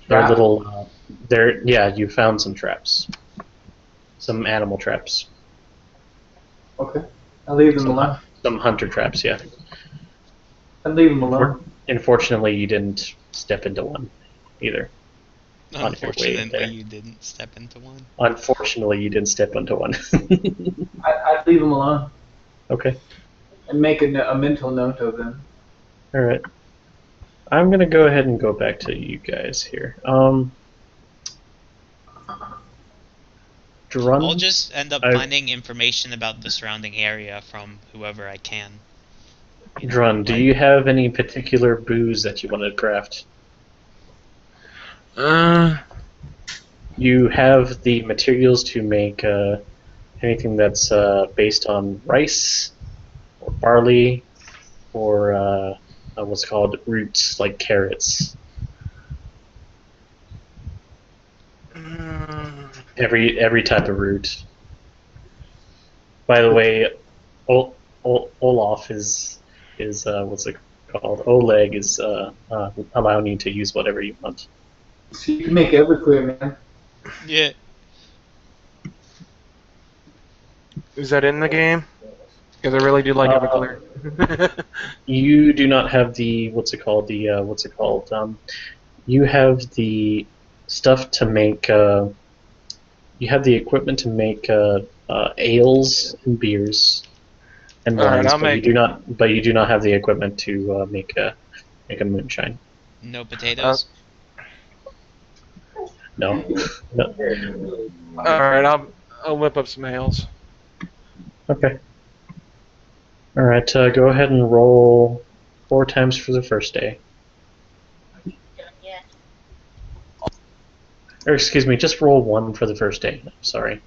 They're Trap? little. Yeah. You found some traps. Some animal traps. Okay. I'll leave them alone. Some hunter traps. Yeah. I'll leave them alone. Unfortunately, you didn't step into one either. Unfortunately, you didn't step into one. Unfortunately, you didn't step into one. I'd leave them alone. Okay. And make a mental note of them. All right. I'm gonna go ahead and go back to you guys here. Drun? I'll just end up finding information about the surrounding area from whoever I can. Drun, do you have any particular booze that you want to craft? You have the materials to make anything that's based on rice, or barley, or what's called roots, like carrots. Every type of root. By the way, Olaf is what's it called? Oleg is allowing you to use whatever you want. So you can make Everclear, man. Yeah. Is that in the game? Because I really do like Everclear. You do not have the you have the stuff to make. You have the equipment to make ales and beers and wines, but you do not have the equipment to make a moonshine. No potatoes. No. All right, I'll whip up some ales. Okay. All right. Go ahead and roll 4 times for the first day. Or excuse me, just roll 1 for the first day. Sorry.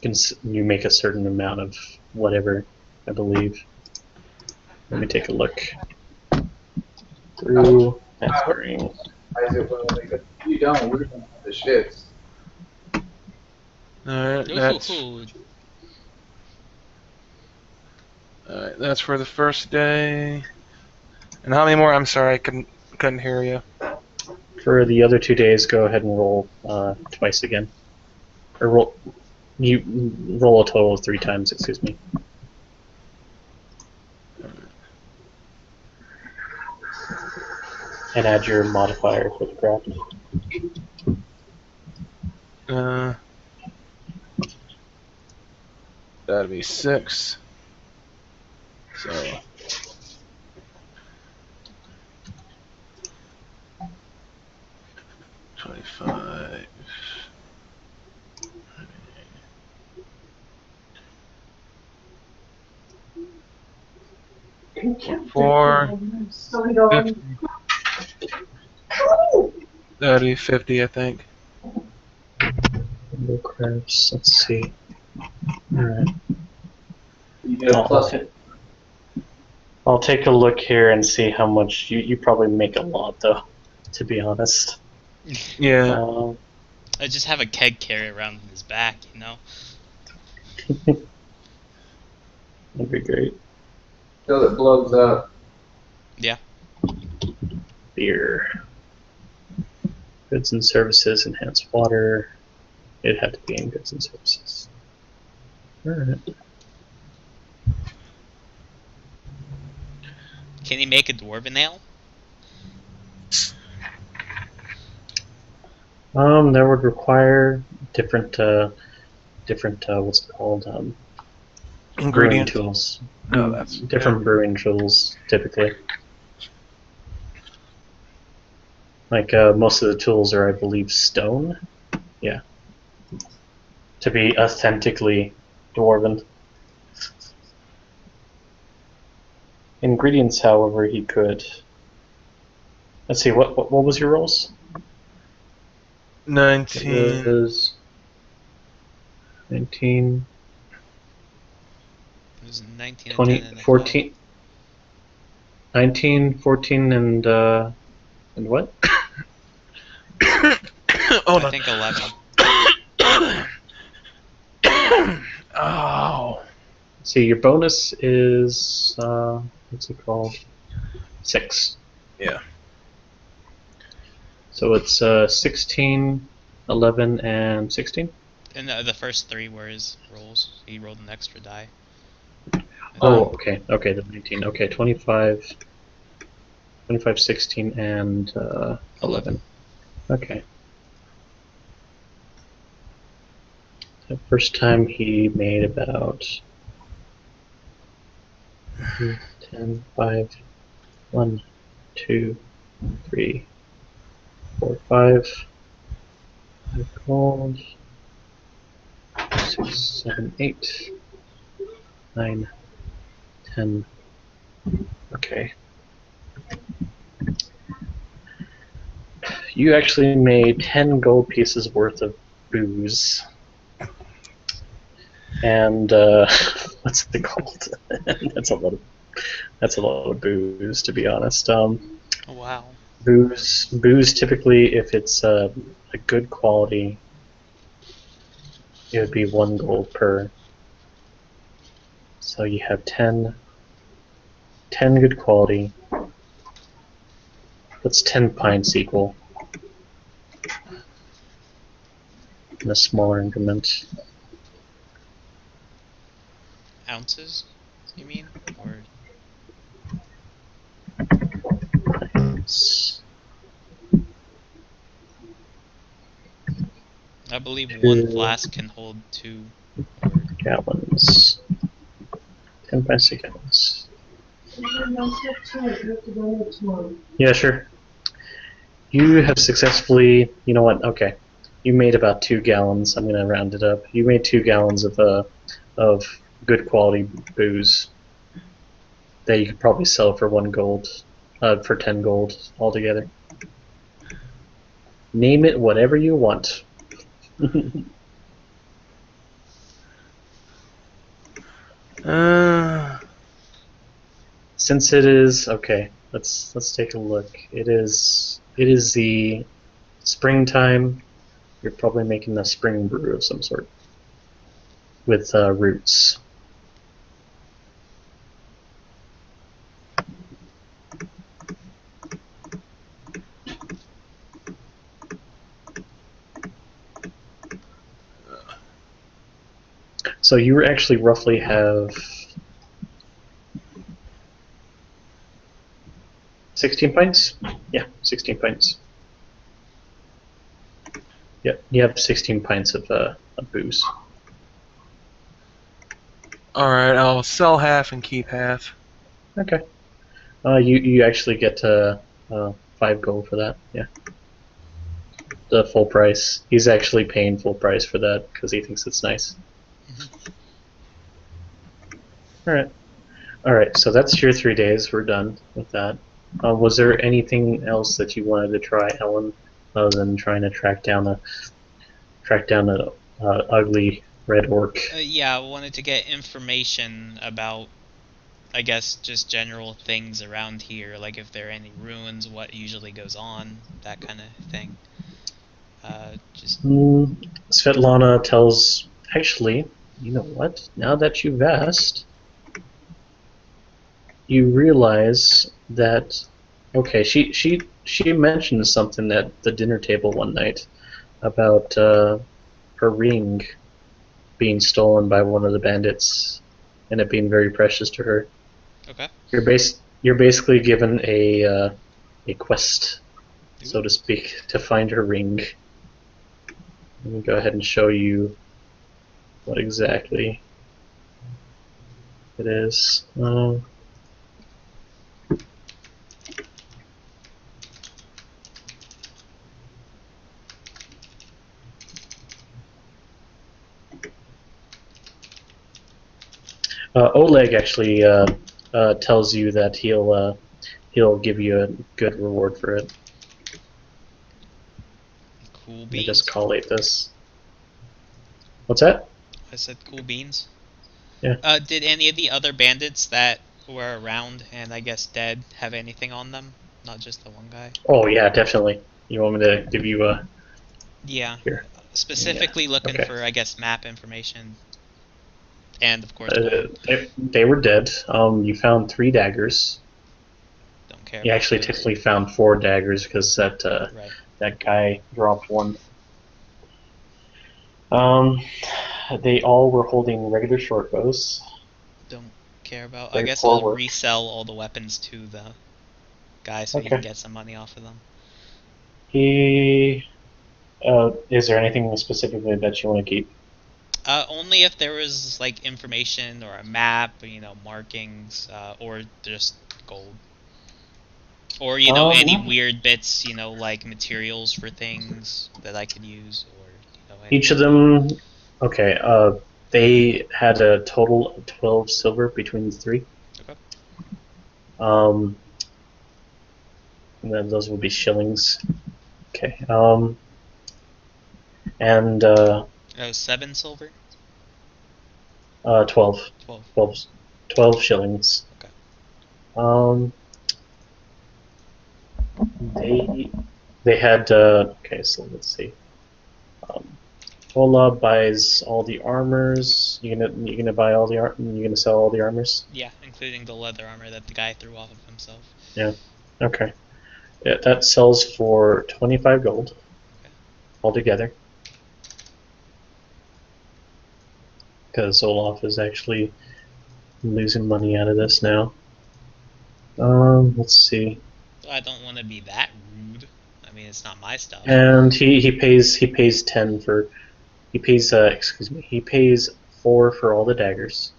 You make a certain amount of whatever, I believe. Let me take a look. Through answering. You don't. We're going to have the shits. That's for the first day. And how many more? I'm sorry, I couldn't hear you. For the other 2 days, go ahead and roll twice again. Or roll a total of 3 times, excuse me. And add your modifier for the craft. That'd be 6. So 25. Four. 50. That'd be 50, I think. Crafts. Let's see. All right. You get a plus. I'll take a look here and see how much you probably make a lot, though. To be honest. Yeah. I just have a keg carry around in his back, you know. That'd be great. Till it blows up. Yeah. Beer. Goods and services, enhanced water. It'd have to be in goods and services. Alright. Can he make a dwarven ale? That would require different what's it called? Brewing Ingredient. tools. No, that's Different brewing tools, typically. Like, most of the tools are, I believe, stone. Yeah. To be authentically dwarven. Ingredients, however, he could. Let's see, what was your rolls? 19. It was 19, It was 19, 20, 10, and 14. 19, 14, and what? Oh, I no. think 11. Oh. See, your bonus is what's it called? 6. Yeah. So it's 16, 11, and 16. And the first 3 were his rolls. He rolled an extra die. Oh, okay. Okay, the 19. Okay, 25, 16, and 11. Okay. The first time he made about 10, 5, 1, 2, 3, 4, 5. 5 gold. 6, 7, 8, 9, 10. Okay. You actually made 10 gold pieces worth of booze. And what's it called? That's a lot of booze, to be honest. Oh, wow. Booze typically, if it's a good quality, it would be 1 gold per. So you have 10 good quality. What's 10 pints equal? In a smaller increment. Ounces, you mean? Or Pints. I believe 2 1 flask can hold 2. gallons. 10 pints to gallons. Yeah, sure. You have successfully, you know what, okay. You made about 2 gallons, I'm going to round it up. You made 2 gallons of good quality booze that you could probably sell for 1 gold, for 10 gold altogether. Name it whatever you want. Since it is okay, let's take a look. It is the springtime. You're probably making a spring brew of some sort with roots. So you actually roughly have 16 pints? Yeah, 16 pints. Yeah, you have 16 pints of booze. Alright, I'll sell half and keep half. Okay. You actually get 5 gold for that, yeah. The full price. He's actually paying full price for that because he thinks it's nice. Alright, so that's your 3 days. We're done with that. Was there anything else that you wanted to try, Ellen, other than trying to track down a ugly red orc? yeah, I wanted to get information about, I guess, just general things around here, like if there are any ruins, what usually goes on, that kind of thing. Svetlana tells, actually, you know what? Now that you've asked, you realize that, okay, she mentioned something at the dinner table one night about her ring being stolen by one of the bandits and it being very precious to her. Okay. You're basically given a quest, so to speak, to find her ring. Let me go ahead and show you what exactly it is. Oleg actually tells you that he'll give you a good reward for it. Cool Let me beans. just collate this. What's that? I said cool beans. Yeah. Did any of the other bandits that were around and I guess dead have anything on them? Not just the one guy? Oh yeah, definitely. You want me to give you a Yeah. here? Specifically looking okay. for, I guess, map information. And, of course, They were dead. You found 3 daggers. don't care You about actually those. technically found 4 daggers because Right. that guy dropped one. They all were holding regular short bows. Don't care about. I Very guess poor I'll work. resell all the weapons to the guy so he Okay. can get some money off of them. Is there anything specifically that you want to keep? Only if there was like information or a map, markings, or just gold. Or any weird bits, like materials for things that I could use, or Each of them, okay. They had a total of 12 silver between the 3. Okay. And then those will be shillings. Okay. And 7 silver. 12. 12 shillings. Okay. They had okay, so let's see. Ola buys all the armors. You're gonna buy all the you're gonna sell all the armors. Yeah, including the leather armor that the guy threw off of himself. Yeah. Okay. Yeah, that sells for 25 gold. Okay. Altogether. Because Olaf is actually losing money out of this now. Let's see. I don't want to be that rude. I mean, it's not my stuff. And he pays 10 for he pays he pays 4 for all the daggers.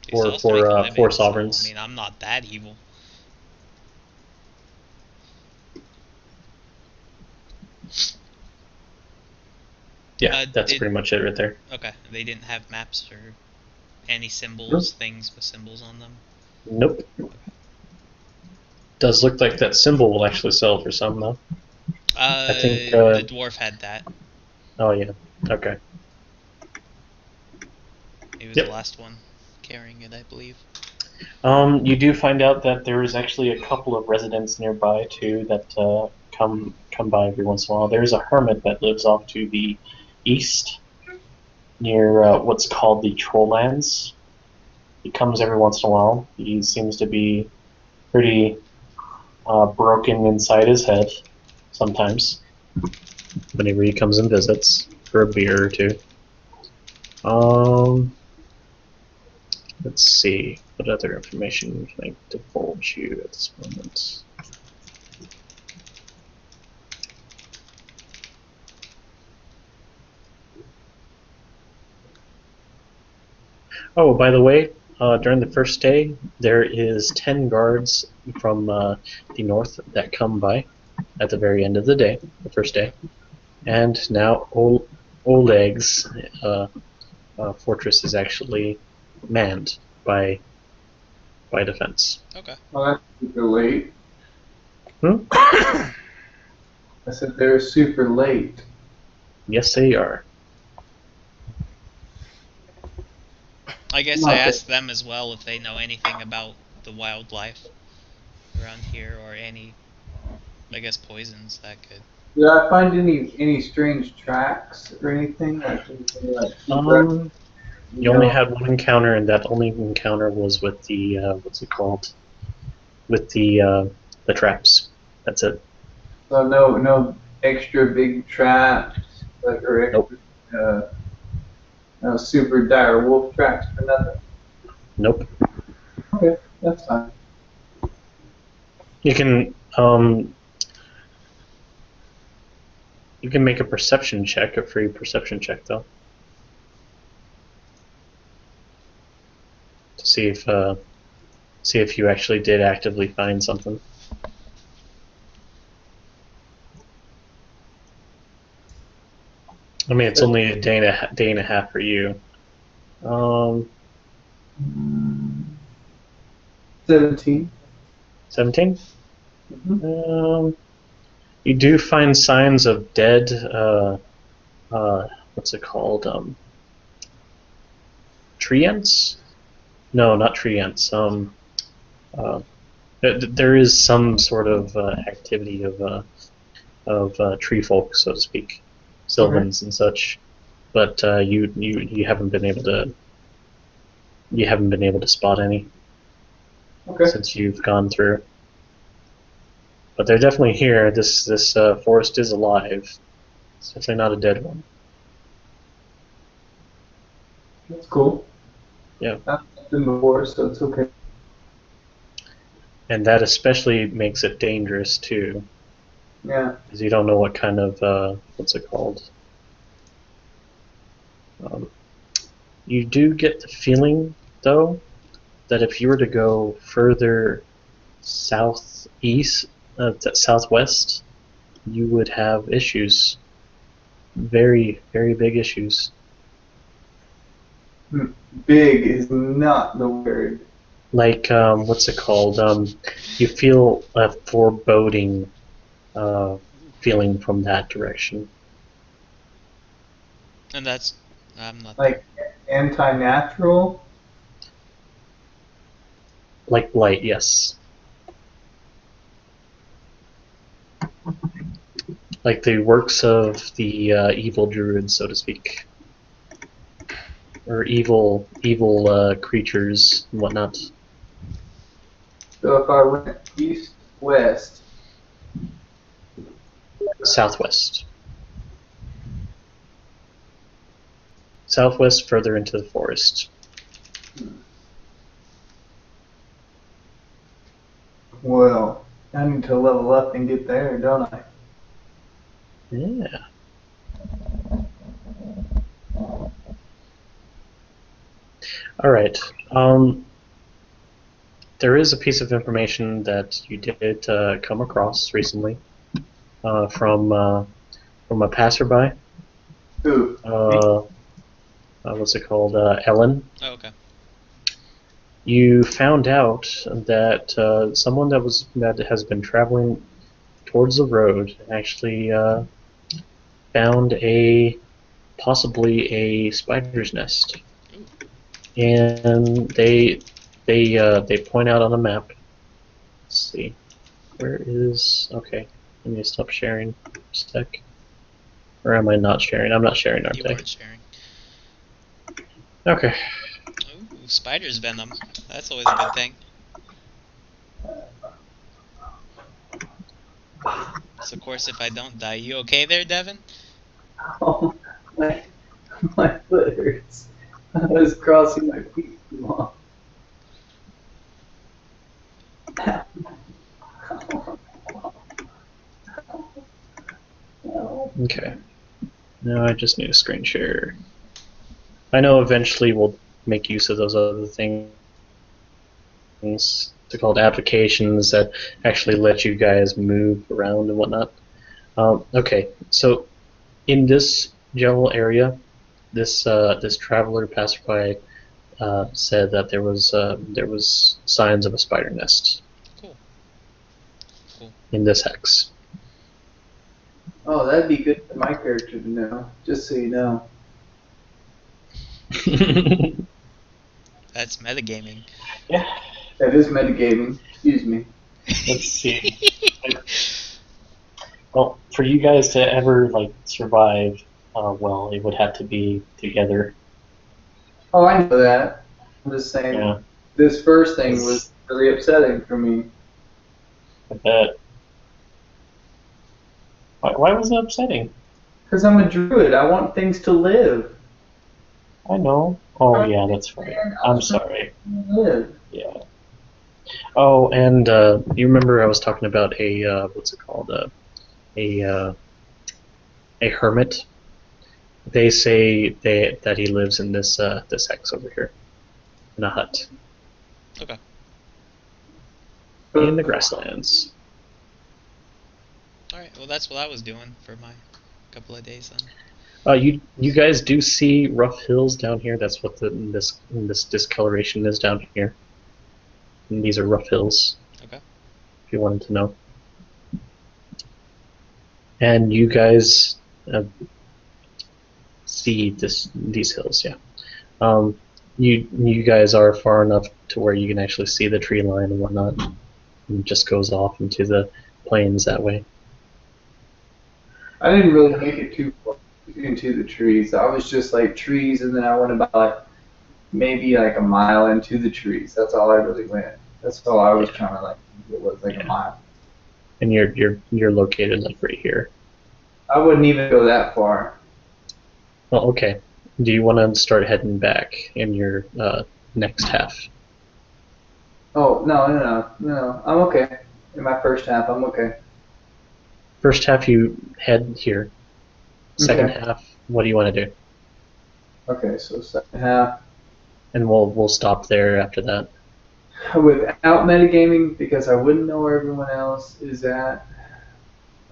He's Or also making a for living, 4 so, sovereigns. I mean, I'm not that evil. Yeah, that's pretty much it right there. Okay, they didn't have maps or any symbols, things with symbols on them? Nope. Does look like that symbol will actually sell for some, though. I think the dwarf had that. Oh, yeah. Okay. He was the last one carrying it, I believe. You do find out that there is actually a couple of residents nearby, too, that come by every once in a while. There's a hermit that lives off to the east, near what's called the Trolllands. He comes every once in a while. He seems to be pretty broken inside his head sometimes, whenever he comes and visits for a beer or two. Let's see, what other information can I divulge you at this moment? Oh, by the way, during the first day, there is 10 guards from the north that come by at the very end of the day, the first day. And now Oleg's fortress is actually manned by defense. Okay. Well, that's super late. I said they're super late. Yes, they are. I guess I asked them as well if they know anything about the wildlife around here or any, I guess, poisons that could. Did I find any strange tracks or anything? You only had one encounter, and that only encounter was with the what's it called? With the traps. That's it. So no extra big traps, or extra, Nope. no super dire wolf tracks for nothing. Nope. Okay, that's fine. You can make a perception check, a free perception check though, to see if you actually did actively find something. I mean, it's only a day and a half for you. 17. 17? Mm-hmm. You do find signs of dead, what's it called? Tree ants? No, not tree ants. There is some sort of activity of tree folk, so to speak, sylvans and such, but you haven't been able to spot any since you've gone through. But they're definitely here. This forest is alive. It's definitely not a dead one. That's cool. Yeah. I've been before, so it's okay. And that especially makes it dangerous too. Yeah. Because you don't know what kind of what's it called. You do get the feeling, though, that if you were to go further southeast, southwest, you would have issues. Very, very big issues. Big is not the word. Like, what's it called? You feel a foreboding feeling from that direction. And that's I'm not like anti-natural. Like blight, yes. Like the works of the evil druids, so to speak, or evil creatures and whatnot. So if I went east-west, Southwest. Southwest, further into the forest. well, I need to level up and get there, don't I? Yeah. All right. There is a piece of information that you did come across recently from a passerby. Who? What's it called? Ellen. Oh, okay. You found out that someone that has been traveling towards the road actually found possibly a spider's nest, and they point out on the map. Let's see, where is? Okay, let me stop sharing for a sec. Or am I not sharing? I'm not sharing, aren't I? You are sharing. Okay. Ooh, spider's venom. That's always a good thing. So of course, if I don't die, you okay there, Devin? Oh, my foot hurts. I was crossing my feet too long. Okay. Now I just need a screen share. I know eventually we'll make use of those other things. They're called applications that actually let you guys move around and whatnot. Okay, so in this general area, this traveler passerby said that there was signs of a spider nest. Cool. In this hex. Oh, that'd be good for my character to know, just so you know. That's metagaming. Yeah. That is metagaming. Excuse me. Let's see. Well, for you guys to ever survive, well, it would have to be together. Oh, I know that. I'm just saying. Yeah. This first thing was really upsetting for me. I bet. Why was it upsetting? Because I'm a druid. I want things to live. I know. Oh yeah, that's right. I'm sorry. Live. Yeah. Oh, and you remember I was talking about a what's it called? A a hermit. They say that he lives in this hex over here, in a hut Okay. in the grasslands. All right. Well, that's what I was doing for my couple of days then. You guys do see rough hills down here. That's what this discoloration is down here. And these are rough hills. Okay. If you wanted to know. And you guys see these hills, yeah. You guys are far enough to where you can actually see the tree line and whatnot. And it just goes off into the plains that way. I didn't really make it too far into the trees. I was just like trees, and then I went about like maybe like a mile into the trees. That's all I really went. That's all I was trying to like. It was like a mile. And you're located like right here. I wouldn't even go that far. Well, okay. Do you want to start heading back in your next half? Oh no! I'm okay. In my first half, I'm okay. First half you head here. Second Okay. half, what do you want to do? Okay, so second half And we'll stop there after that. without metagaming because I wouldn't know where everyone else is at.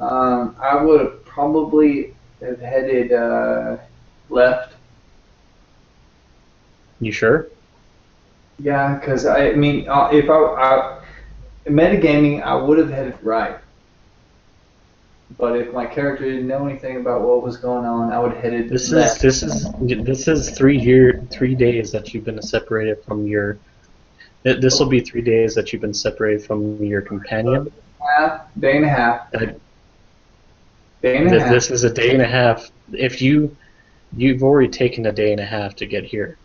I would have probably have headed left. You sure? Yeah, because I mean, if in metagaming, I would have headed right. But if my character didn't know anything about what was going on, I would have headed left. This is 3 days that you've been separated from your. This will be 3 days that you've been separated from your companion. Day and a half. Uh, Day and a half. This is a day and a half. If you've already taken a day and a half to get here.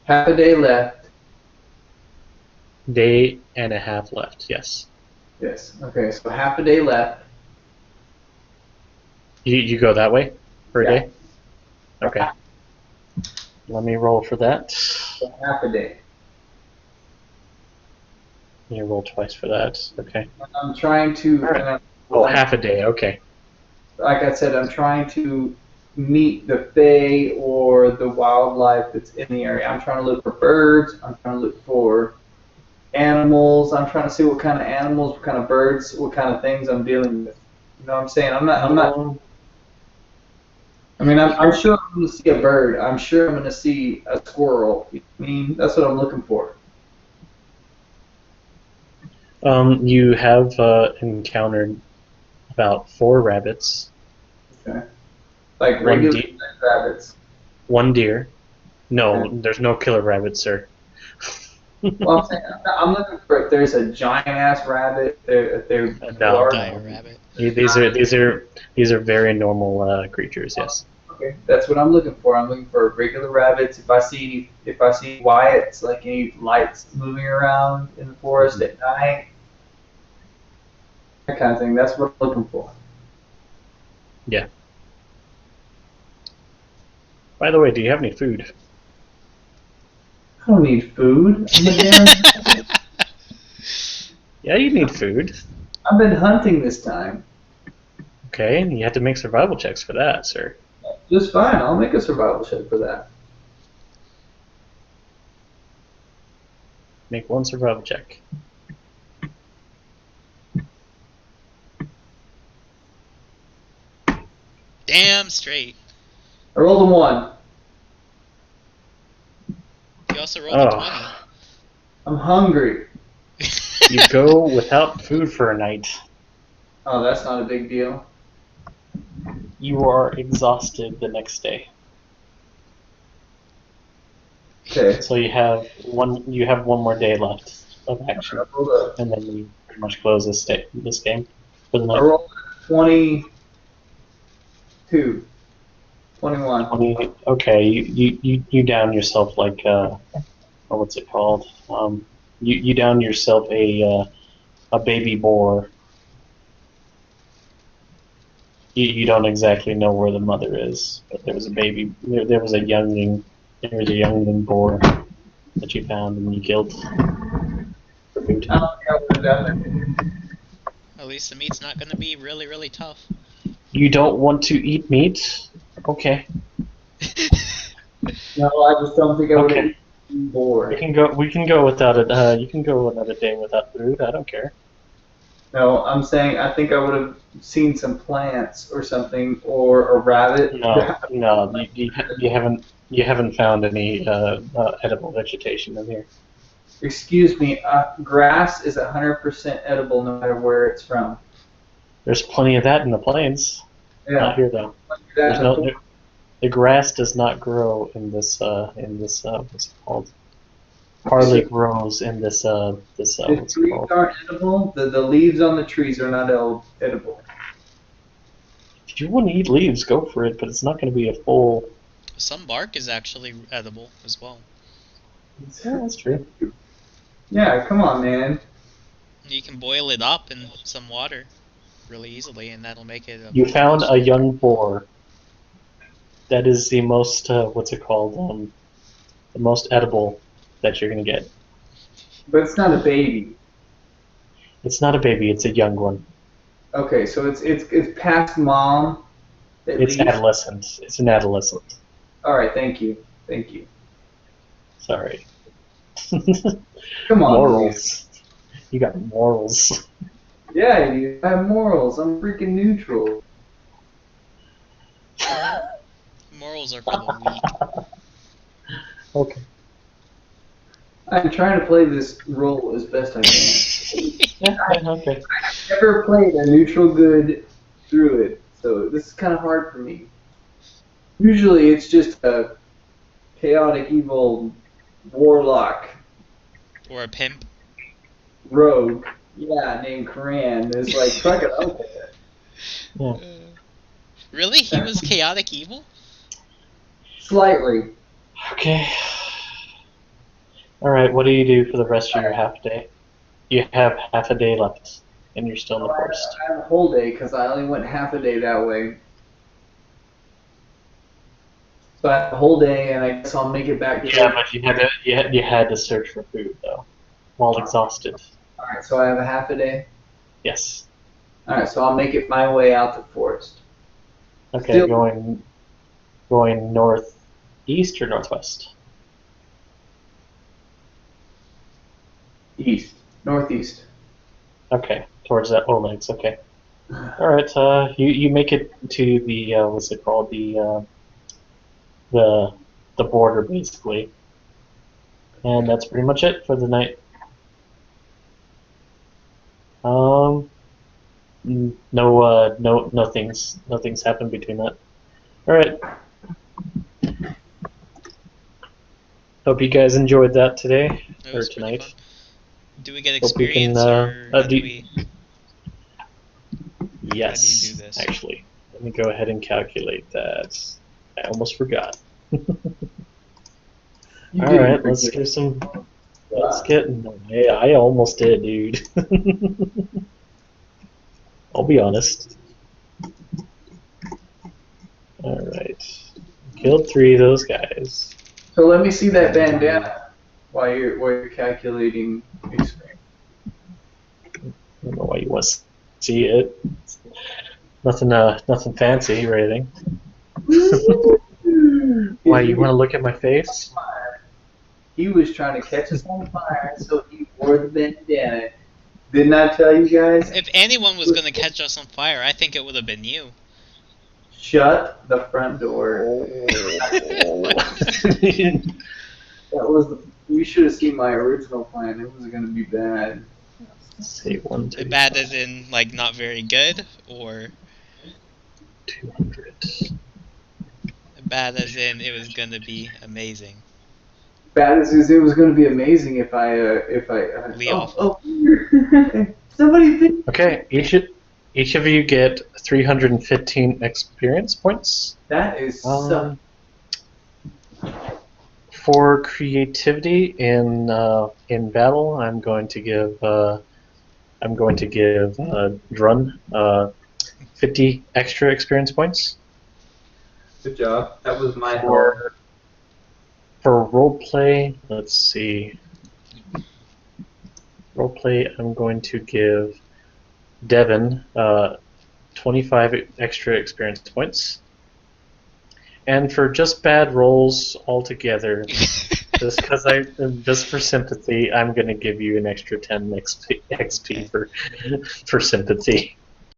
Half a day left. Day and a half left. Yes. Yes. Okay, so half a day left. You go that way for a Yeah. day. Okay. Let me roll for that. So half a day. You roll twice for that. Okay. I'm trying to. Oh, half a day. Okay. Like I said, I'm trying to meet the fae or the wildlife that's in the area. I'm trying to look for birds. I'm trying to look for animals. I'm trying to see what kind of animals, what kind of birds, what kind of things I'm dealing with. You know what I'm saying? I'm not. I mean, I'm sure I'm going to see a bird. I'm sure I'm going to see a squirrel. I mean, that's what I'm looking for. You have encountered about 4 rabbits, Okay. Like One regular deer. rabbits. 1 deer. No, Okay. there's no killer rabbits, sir. Well, I'm saying I'm looking for if there's a giant ass rabbit. They're No. large. Dire rabbit. These are very normal creatures. Yes. Okay, that's what I'm looking for. I'm looking for regular rabbits. If I see Wyatts, like any lights moving around in the forest at night, that kind of thing. That's what I'm looking for. Yeah. By the way, do you have any food? I don't need food. I'm a damn- Yeah, you need food. I've been hunting this time. Okay, and you have to make survival checks for that, sir. Just fine. I'll make a survival check for that. Make 1 survival check. Damn straight. I rolled a 1. You also rolled a 20. Oh, I'm hungry. you go without food for a night. Oh, that's not a big deal. You are exhausted the next day. Okay. So you have one more day left of action, I rolled a, and then you pretty much close this game for the I night. rolled a 22. 21. Okay, you down yourself like what's it called? You down yourself a baby boar. You don't exactly know where the mother is, but there was a baby. There was a youngling There's a young boar that you found and you killed for food. I don't think I would have done that. At least the meat's not gonna be really, really tough. You don't want to eat meat? Okay. No, I just don't think I would have Okay. eaten boar. We can go without it. You can go another day without food. I don't care. No, I'm saying I think I would have seen some plants or something, or a rabbit. No. You haven't found any edible vegetation in here. Excuse me, grass is 100% edible no matter where it's from. There's plenty of that in the plains. Not Yeah. here though. There's no. The grass does not grow in this. What's it called? Hardly grows in this. The What's it trees called? aren't edible. The leaves on the trees are not edible. If you want to eat leaves, go for it, but it's not going to be a full. Some bark is actually edible as well. Yeah, that's true. Yeah, come on, man. You can boil it up in some water really easily, and that'll make it. You found a young boar. That is the most. What's it called? The most edible that you're going to get. But it's not a baby. It's not a baby. It's a young one. Okay, so it's past mom. At It's least. adolescent. It's an adolescent. All right, thank you. Sorry. Come on, Morals. You got morals. Yeah, you have morals. I'm freaking neutral. Morals are for the weak. Okay. I'm trying to play this role as best I can. Yeah, okay. I've never played a neutral good druid, so this is kind of hard for me. Usually it's just a chaotic evil warlock Or a pimp. rogue, named Koran. It's like, fuck it, I'll play it. Yeah. Really? He was chaotic evil? Slightly. Okay. Alright, what do you do for the rest of your half day? You have half a day left, and you're still in the forest. I have a whole day because I only went half a day that way. So I have a whole day, and I guess I'll make it back to Yeah, but you had to search for food though, while exhausted. Alright, so I have a half a day. Yes. Alright, so I'll make it my way out the forest. Okay, Still- going northeast or northwest? East. Northeast. Okay, towards that Olex. Okay. All right. You make it to the what's it called? The border basically, and that's pretty much it for the night. Nothing's happened between that. All right. Hope you guys enjoyed that today It or was pretty tonight. fun. Do we get Hope we can, experience, or how do do- we... Yes, do this? actually. Let me go ahead and calculate that. I almost forgot. You All did right, pretty let's good. do some. Let's get. Yeah, I almost did, dude. I'll be honest. All right, killed 3 of those guys. So let me see that bandana while you're calculating experience. I don't know why you want to see it. Nothing fancy or anything. Why you want to look at my face? He was trying to catch us on fire, so he wore the bandana. Didn't I tell you guys? If anyone was going to catch us on fire, I think it would have been you. Shut the front door. That was we should have seen my original plan. It was gonna be bad. Say 1, 2, Bad as in, like, not very good, or 200. bad as in it was going to be amazing? Bad as it was gonna be amazing if I Leo. somebody think Okay, each of you get 315 experience points. that is so. For creativity in battle, I'm going to give Drun 50 extra experience points. Good job. That was my For roleplay, let's see. Roleplay, I'm going to give Devin 25 extra experience points. And for just bad rolls altogether, just for sympathy, I'm going to give you an extra 10 XP Okay. for sympathy.